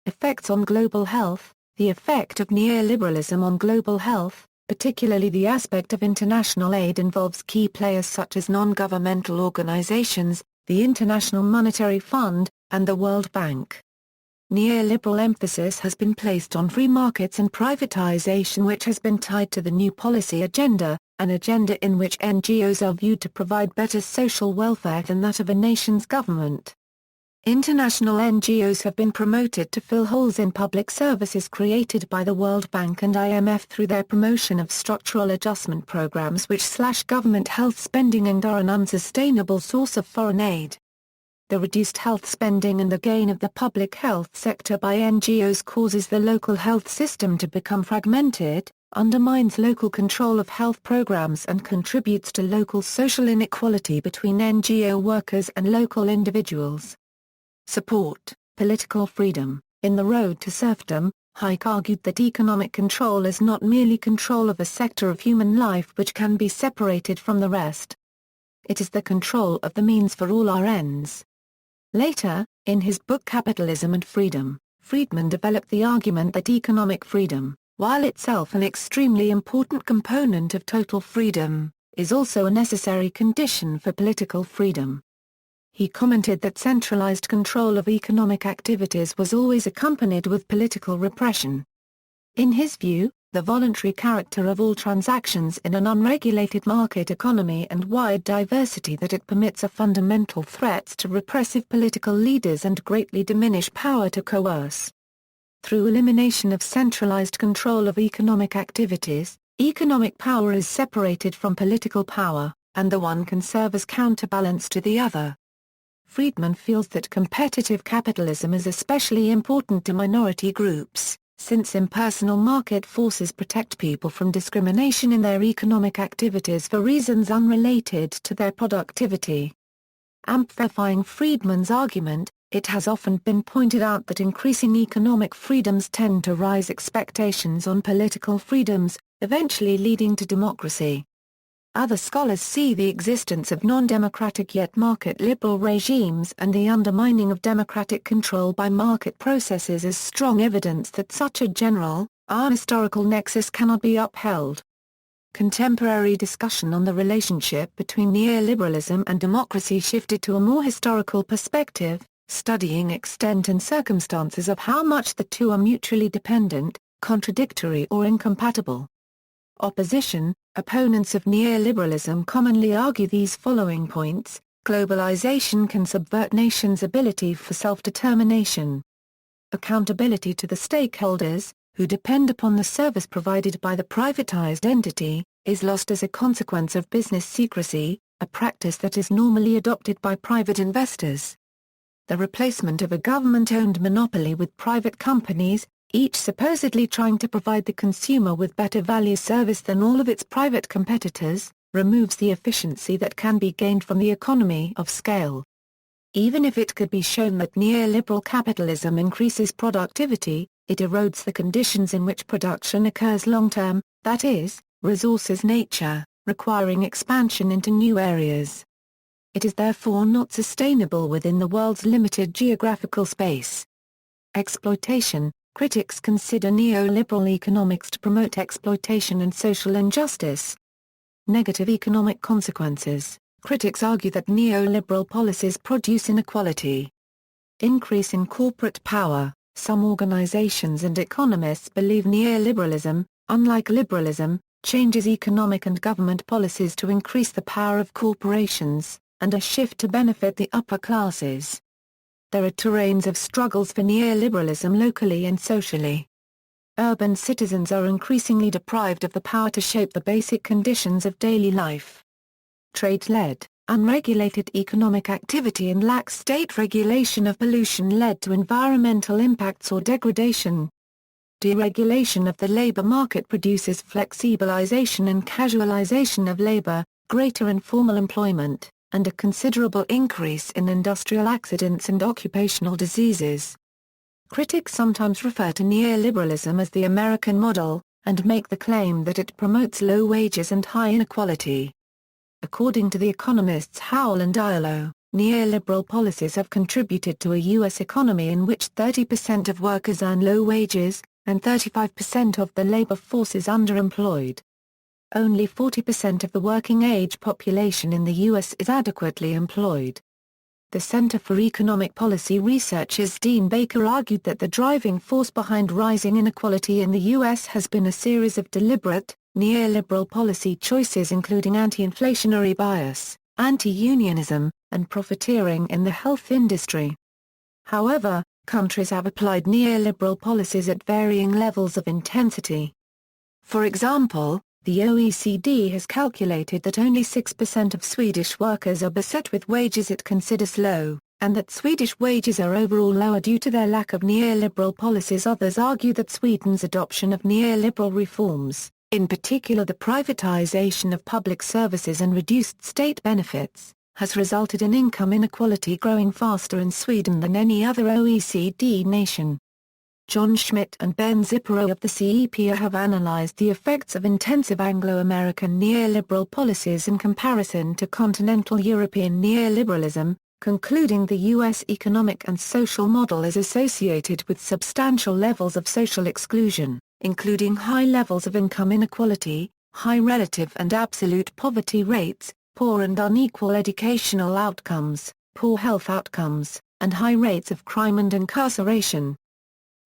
[SPEAKER 1] Effects on global health. The effect of neoliberalism on global health, particularly the aspect of international aid, involves key players such as non-governmental organizations, the International Monetary Fund, and the World Bank. Neoliberal emphasis has been placed on free markets and privatization, which has been tied to the new policy agenda, an agenda in which NGOs are viewed to provide better social welfare than that of a nation's government. International NGOs have been promoted to fill holes in public services created by the World Bank and IMF through their promotion of structural adjustment programs which slash government health spending and are an unsustainable source of foreign aid. The reduced health spending and the gain of the public health sector by NGOs causes the local health system to become fragmented, undermines local control of health programs and contributes to local social inequality between NGO workers and local individuals. Support, political freedom. In The Road to Serfdom, Hayek argued that economic control is not merely control of a sector of human life which can be separated from the rest. It is the control of the means for all our ends. Later, in his book Capitalism and Freedom, Friedman developed the argument that economic freedom, while itself an extremely important component of total freedom, is also a necessary condition for political freedom. He commented that centralized control of economic activities was always accompanied with political repression. In his view, the voluntary character of all transactions in an unregulated market economy and wide diversity that it permits are fundamental threats to repressive political leaders and greatly diminish power to coerce. Through elimination of centralized control of economic activities, economic power is separated from political power, and the one can serve as counterbalance to the other. Friedman feels that competitive capitalism is especially important to minority groups, since impersonal market forces protect people from discrimination in their economic activities for reasons unrelated to their productivity. Amplifying Friedman's argument, it has often been pointed out that increasing economic freedoms tend to raise expectations on political freedoms, eventually leading to democracy. Other scholars see the existence of non-democratic yet market-liberal regimes and the undermining of democratic control by market processes as strong evidence that such a general, ahistorical nexus cannot be upheld. Contemporary discussion on the relationship between neoliberalism and democracy shifted to a more historical perspective, studying extent and circumstances of how much the two are mutually dependent, contradictory or incompatible. Opposition. Opponents of neoliberalism commonly argue these following points: globalization can subvert nations' ability for self-determination. Accountability to the stakeholders, who depend upon the service provided by the privatized entity, is lost as a consequence of business secrecy, a practice that is normally adopted by private investors. The replacement of a government-owned monopoly with private companies, each supposedly trying to provide the consumer with better value service than all of its private competitors, removes the efficiency that can be gained from the economy of scale. Even if it could be shown that neoliberal capitalism increases productivity, it erodes the conditions in which production occurs long-term, that is, resources nature, requiring expansion into new areas. It is therefore not sustainable within the world's limited geographical space. Exploitation. Critics consider neoliberal economics to promote exploitation and social injustice. Negative economic consequences. Critics argue that neoliberal policies produce inequality. Increase in corporate power. Some organizations and economists believe neoliberalism, unlike liberalism, changes economic and government policies to increase the power of corporations, and a shift to benefit the upper classes. There are terrains of struggles for neoliberalism locally and socially. Urban citizens are increasingly deprived of the power to shape the basic conditions of daily life. Trade-led, unregulated economic activity and lax state regulation of pollution led to environmental impacts or degradation. Deregulation of the labor market produces flexibilization and casualization of labor, greater informal employment, and a considerable increase in industrial accidents and occupational diseases. Critics sometimes refer to neoliberalism as the American model, and make the claim that it promotes low wages and high inequality. According to the economists Howell and Diallo, neoliberal policies have contributed to a U.S. economy in which 30% of workers earn low wages, and 35% of the labor force is underemployed. Only 40% of the working-age population in the U.S. is adequately employed. The Center for Economic Policy Research's Dean Baker argued that the driving force behind rising inequality in the U.S. has been a series of deliberate, neoliberal policy choices including anti-inflationary bias, anti-unionism, and profiteering in the health industry. However, countries have applied neoliberal policies at varying levels of intensity. For example, the OECD has calculated that only 6% of Swedish workers are beset with wages it considers low, and that Swedish wages are overall lower due to their lack of neoliberal policies. Others argue that Sweden's adoption of neoliberal reforms, in particular the privatization of public services and reduced state benefits, has resulted in income inequality growing faster in Sweden than any other OECD nation. John Schmidt and Ben Zippero of the CEPA have analyzed the effects of intensive Anglo-American neoliberal policies in comparison to continental European neoliberalism, concluding the U.S. economic and social model is associated with substantial levels of social exclusion, including high levels of income inequality, high relative and absolute poverty rates, poor and unequal educational outcomes, poor health outcomes, and high rates of crime and incarceration.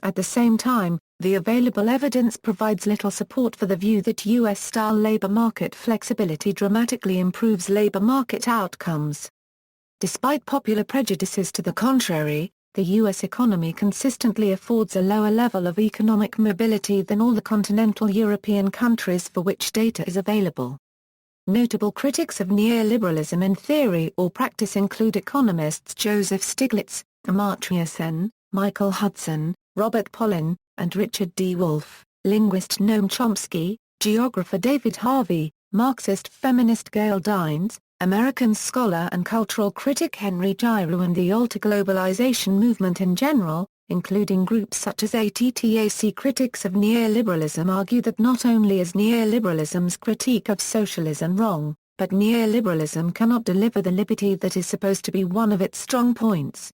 [SPEAKER 1] At the same time, the available evidence provides little support for the view that U.S.-style labor market flexibility dramatically improves labor market outcomes. Despite popular prejudices to the contrary, the U.S. economy consistently affords a lower level of economic mobility than all the continental European countries for which data is available. Notable critics of neoliberalism in theory or practice include economists Joseph Stiglitz, Amartya Sen, Michael Hudson, Robert Pollin, and Richard D. Wolff, linguist Noam Chomsky, geographer David Harvey, Marxist feminist Gail Dines, American scholar and cultural critic Henry Giroux, and the alter globalization movement in general, including groups such as ATTAC. Critics of neoliberalism argue that not only is neoliberalism's critique of socialism wrong, but neoliberalism cannot deliver the liberty that is supposed to be one of its strong points.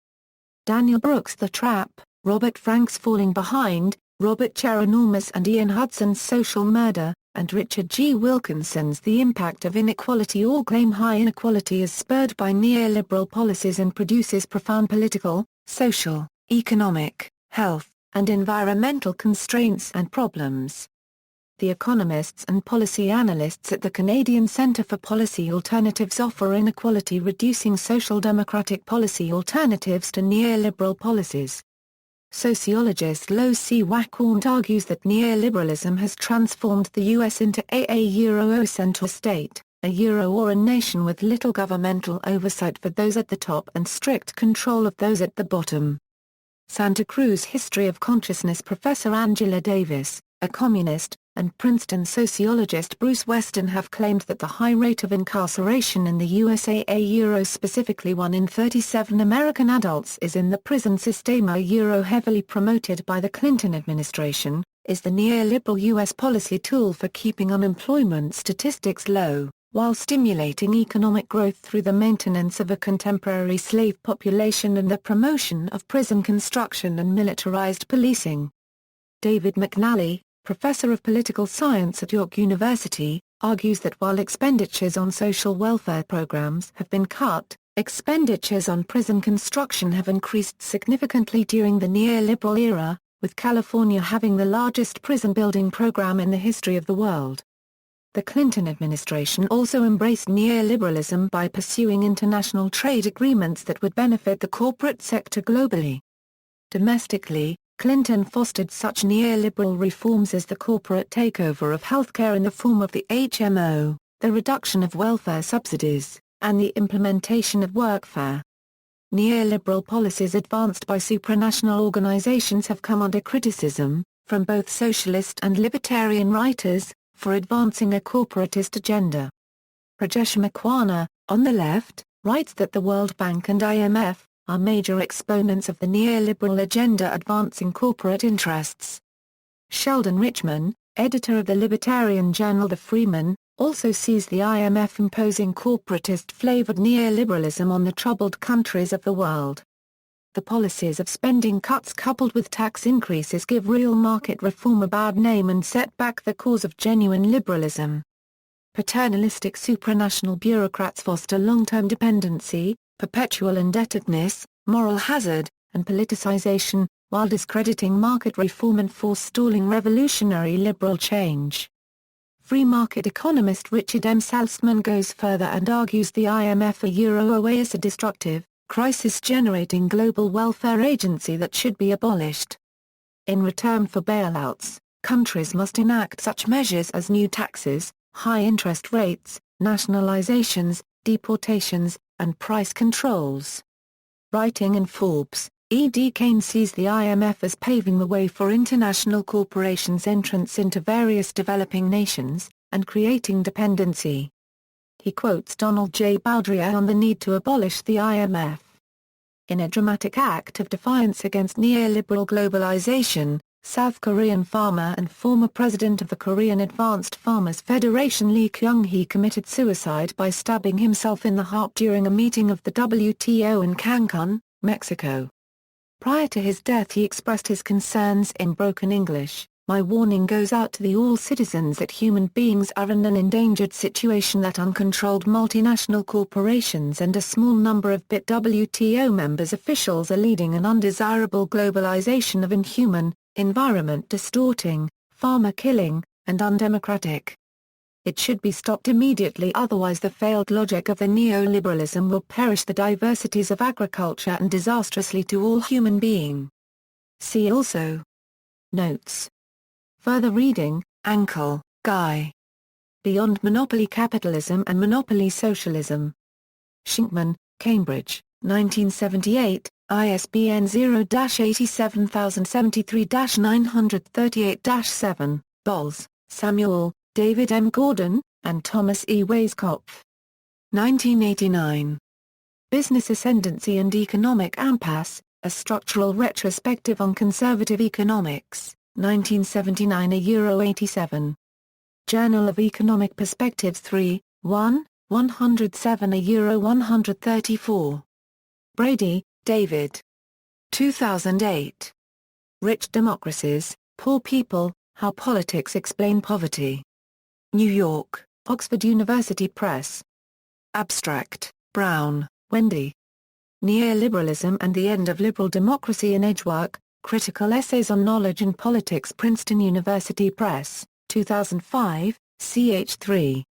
[SPEAKER 1] Daniel Brooks' The Trap, Robert Frank's Falling Behind, Robert Cherenormous and Ian Hudson's Social Murder, and Richard G. Wilkinson's The Impact of Inequality all claim high inequality is spurred by neoliberal policies and produces profound political, social, economic, health, and environmental constraints and problems. The economists and policy analysts at the Canadian Centre for Policy Alternatives offer inequality-reducing social democratic policy alternatives to neoliberal policies. Sociologist Lo C. Waquant argues that neoliberalism has transformed the US into a Eurocentral state, a Euro-oriented nation with little governmental oversight for those at the top and strict control of those at the bottom. Santa Cruz History of Consciousness professor Angela Davis, a communist, and Princeton sociologist Bruce Weston have claimed that the high rate of incarceration in the USA specifically 1 in 37 American adults is in the prison system heavily promoted by the Clinton administration, is the neoliberal U.S. policy tool for keeping unemployment statistics low, while stimulating economic growth through the maintenance of a contemporary slave population and the promotion of prison construction and militarized policing. David McNally, professor of political science at York University, argues that while expenditures on social welfare programs have been cut, expenditures on prison construction have increased significantly during the neoliberal era, with California having the largest prison building program in the history of the world. The Clinton administration also embraced neoliberalism by pursuing international trade agreements that would benefit the corporate sector globally. Domestically, Clinton fostered such neoliberal reforms as the corporate takeover of healthcare in the form of the HMO, the reduction of welfare subsidies, and the implementation of workfare. Neoliberal policies advanced by supranational organizations have come under criticism, from both socialist and libertarian writers, for advancing a corporatist agenda. Rajesh Makwana, on the left, writes that the World Bank and IMF are major exponents of the neoliberal agenda advancing corporate interests. Sheldon Richman, editor of the libertarian journal The Freeman, also sees the IMF imposing corporatist-flavored neoliberalism on the troubled countries of the world. The policies of spending cuts coupled with tax increases give real market reform a bad name and set back the cause of genuine liberalism. Paternalistic supranational bureaucrats foster long-term dependency, perpetual indebtedness, moral hazard, and politicization, while discrediting market reform and forestalling revolutionary liberal change. Free market economist Richard M. Salzman goes further and argues the IMF a Euro is a destructive, crisis-generating global welfare agency that should be abolished. In return for bailouts, countries must enact such measures as new taxes, high interest rates, nationalizations, deportations, and price controls. Writing in Forbes, E. D. Kane sees the IMF as paving the way for international corporations' entrance into various developing nations, and creating dependency. He quotes Donald J. Baudrillard on the need to abolish the IMF. In a dramatic act of defiance against neoliberal globalization, South Korean farmer and former president of the Korean Advanced Farmers Federation Lee Kyung-hee committed suicide by stabbing himself in the heart during a meeting of the WTO in Cancun, Mexico. Prior to his death he expressed his concerns in broken English. My warning goes out to all citizens that human beings are in an endangered situation, that uncontrolled multinational corporations and a small number of WTO members officials are leading an undesirable globalization of inhuman, environment distorting, farmer killing, and undemocratic. It should be stopped immediately, otherwise the failed logic of the neoliberalism will perish the diversities of agriculture and disastrously to all human being. See also Notes. Further reading, Ankel, Guy. Beyond Monopoly Capitalism and Monopoly Socialism. Shinkman, Cambridge, 1978, ISBN 0-87073-938-7, Bowles, Samuel, David M. Gordon, and Thomas E. Weiskopf. 1989. Business Ascendancy and Economic Impasse, A Structural Retrospective on Conservative Economics, 1979 €87. Journal of Economic Perspectives 3, 1, 107 €134. Brady, David. 2008. Rich Democracies, Poor People, How Politics Explain Poverty. New York, Oxford University Press. Abstract, Brown, Wendy. Neoliberalism and the End of Liberal Democracy in Edgework, Critical Essays on Knowledge and Politics, Princeton University Press, 2005, ch. 3.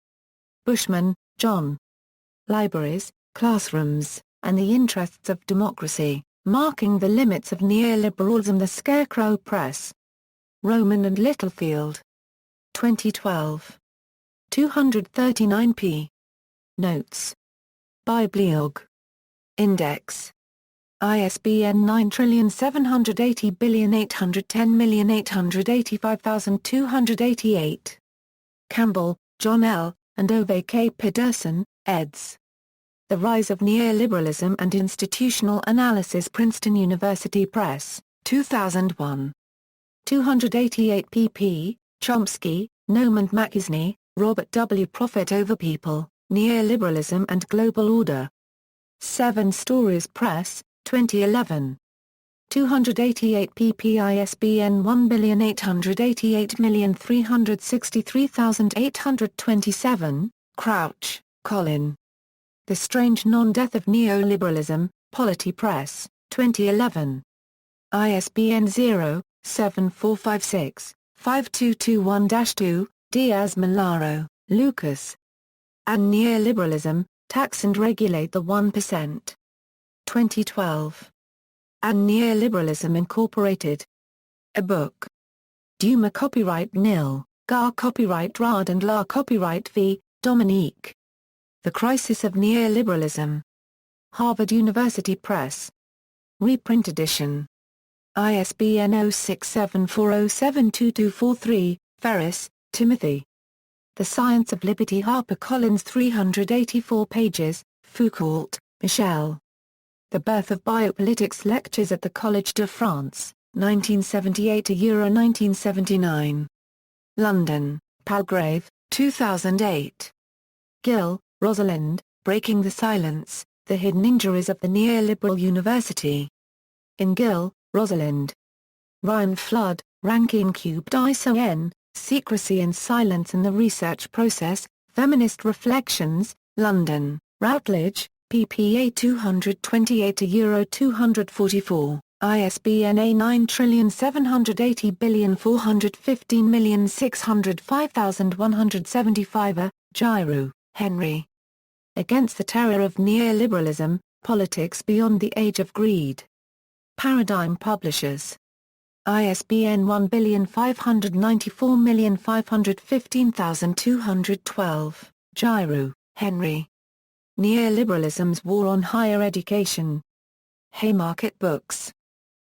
[SPEAKER 1] Bushman, John. Libraries, Classrooms, and the Interests of Democracy, Marking the Limits of Neoliberalism. The Scarecrow Press. Rowman and Littlefield. 2012. 239 p. Notes. Bibliog. Index. ISBN 9780810885288. Campbell, John L., and Ove K. Pedersen, eds. The Rise of Neoliberalism and Institutional Analysis. Princeton University Press, 2001. 288 pp. Chomsky, Noam and McIsney, Robert W. Profit Over People, Neoliberalism and Global Order. 7 Stories Press, 2011. 288 pp. ISBN 1888363827, Crouch, Colin. The Strange Non-Death of Neoliberalism, Polity Press, 2011. ISBN 0-7456-5221-2, Diaz-Milaro, Lucas. And Neoliberalism, Tax and Regulate the 1%. 2012. And Neoliberalism Incorporated. A book. Duma copyright nil, Gar copyright Rad and La copyright v. Dominique. The Crisis of Neoliberalism. Harvard University Press. Reprint edition. ISBN 0674072243, Ferris, Timothy. The Science of Liberty. HarperCollins. 384 pages, Foucault, Michel. The Birth of Biopolitics. Lectures at the Collège de France, 1978–1979. London, Palgrave, 2008. Gill, Rosalind, Breaking the Silence, The Hidden Injuries of the Neoliberal University. In Gill, Rosalind. Ryan Flood, Rankine Cubed ISO N, Secrecy and Silence in the Research Process, Feminist Reflections, London, Routledge, ppA 228–244, ISBN A9780415605175. Giroux, Henry. Against the Terror of Neoliberalism, Politics Beyond the Age of Greed. Paradigm Publishers. ISBN 1594515212, Giroux, Henry. Neoliberalism's War on Higher Education. Haymarket Books.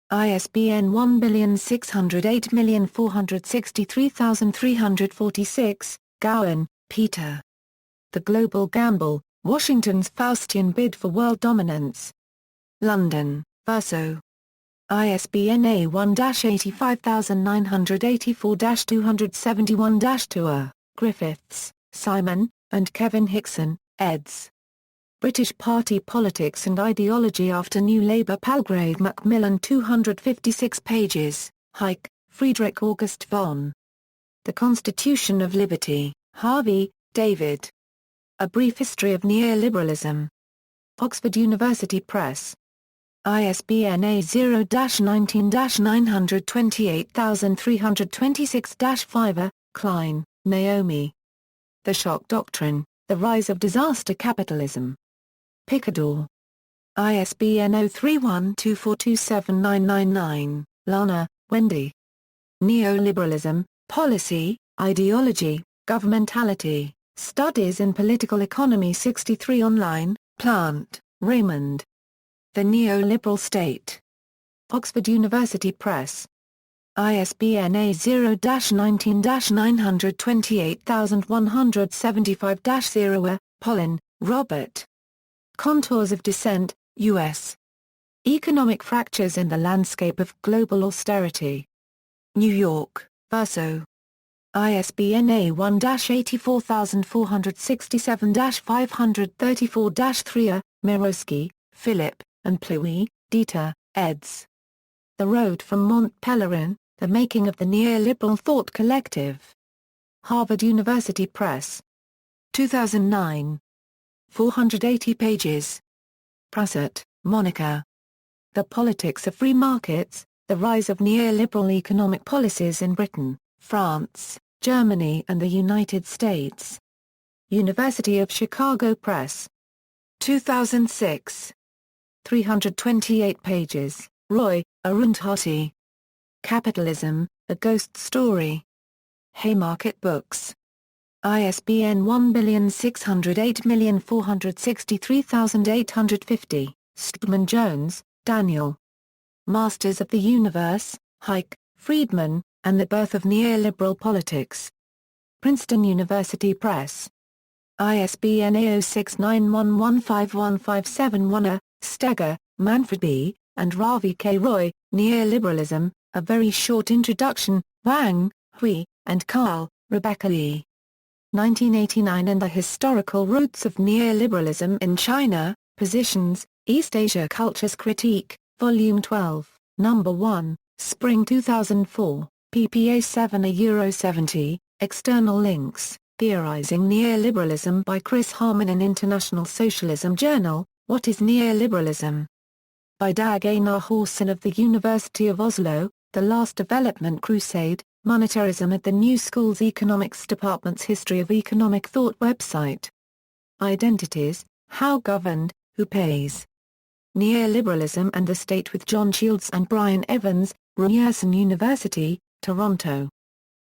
[SPEAKER 1] ISBN 168463,346, Gowan, Peter. The Global Gamble, Washington's Faustian Bid for World Dominance. London, Verso. ISBN A1-85984-271-2, Griffiths, Simon, and Kevin Hickson, eds. British Party Politics and Ideology After New Labour. Palgrave Macmillan. 256 pages, Hayek, Friedrich August von. The Constitution of Liberty, Harvey, David. A Brief History of Neoliberalism. Oxford University Press. ISBN A0-19-928326-5. Klein, Naomi. The Shock Doctrine, The Rise of Disaster Capitalism. Picador. ISBN 0312427999, Lana, Wendy. Neoliberalism, Policy, Ideology, Governmentality, Studies in Political Economy. 63 online, Plant, Raymond. The Neoliberal State. Oxford University Press. ISBN A0-9288175-0. Pollan, Robert. Contours of Dissent, U.S. Economic Fractures in the Landscape of Global Austerity. New York, Verso. ISBN A1-84467-534-3. Mirowski, Philip, and Pluy, Dieter, eds. The Road from Mont Pelerin, The Making of the Neoliberal Thought Collective. Harvard University Press. 2009. 480 pages. Prassett, Monica. The Politics of Free Markets, The Rise of Neoliberal Economic Policies in Britain, France, Germany and the United States. University of Chicago Press. 2006. 328 pages. Roy, Arundhati. Capitalism, A Ghost Story. Haymarket Books. ISBN 1608463850. Stedman Jones, Daniel. Masters of the Universe, Hayek, Friedman, and the Birth of Neoliberal Politics. Princeton University Press. ISBN 0691151571. Steger, Manfred B., and Ravi K. Roy, Neoliberalism, A Very Short Introduction, Wang, Hui, and Carl, Rebecca E. 1989 and the Historical Roots of Neoliberalism in China, Positions, East Asia Cultures Critique, Volume 12, No. 1, Spring 2004, pp. A7/70, external links, Theorizing Neoliberalism by Chris Harman in International Socialism Journal, What is Neoliberalism? By Dag Einar Horsen of the University of Oslo, The Last Development Crusade, Monetarism at the New School's Economics Department's History of Economic Thought website. Identities, How Governed, Who Pays? Neoliberalism and the State with John Shields and Brian Evans, Ryerson University, Toronto.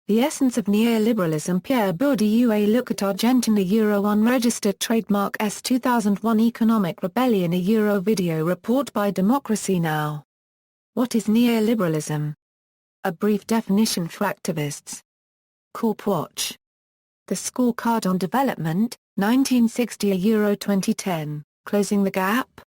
[SPEAKER 1] The Essence of Neoliberalism. Pierre Bourdieu. A Look at Argentina. Unregistered Trademark S. 2001 Economic Rebellion. A video report by Democracy Now! What is Neoliberalism? A brief definition for activists. Corp Watch. The Scorecard on Development, 1960. A 2010, Closing the Gap?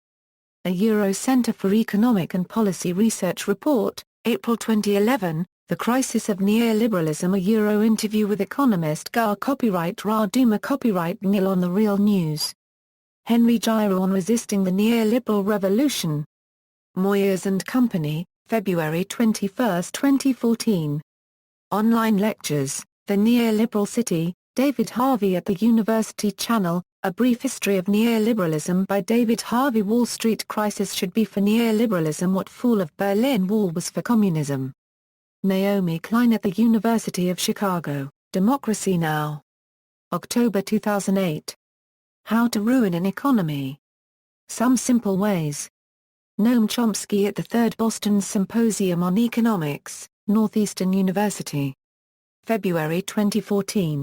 [SPEAKER 1] A Centre for Economic and Policy Research Report, April 2011, The Crisis of Neoliberalism. A interview with economist Gar. Copyright Ra Duma. Copyright Nil on The Real News. Henry Giraud on Resisting the Neoliberal Revolution. Moyers and Company, February 21, 2014. Online lectures, The Neoliberal City, David Harvey at the University Channel, A Brief History of Neoliberalism by David Harvey. Wall Street Crisis should be for neoliberalism what Fall of Berlin Wall was for communism. Naomi Klein at the University of Chicago, Democracy Now! October 2008. How to Ruin an Economy. Some Simple Ways. Noam Chomsky at the Third Boston Symposium on Economics, Northeastern University. February 2014.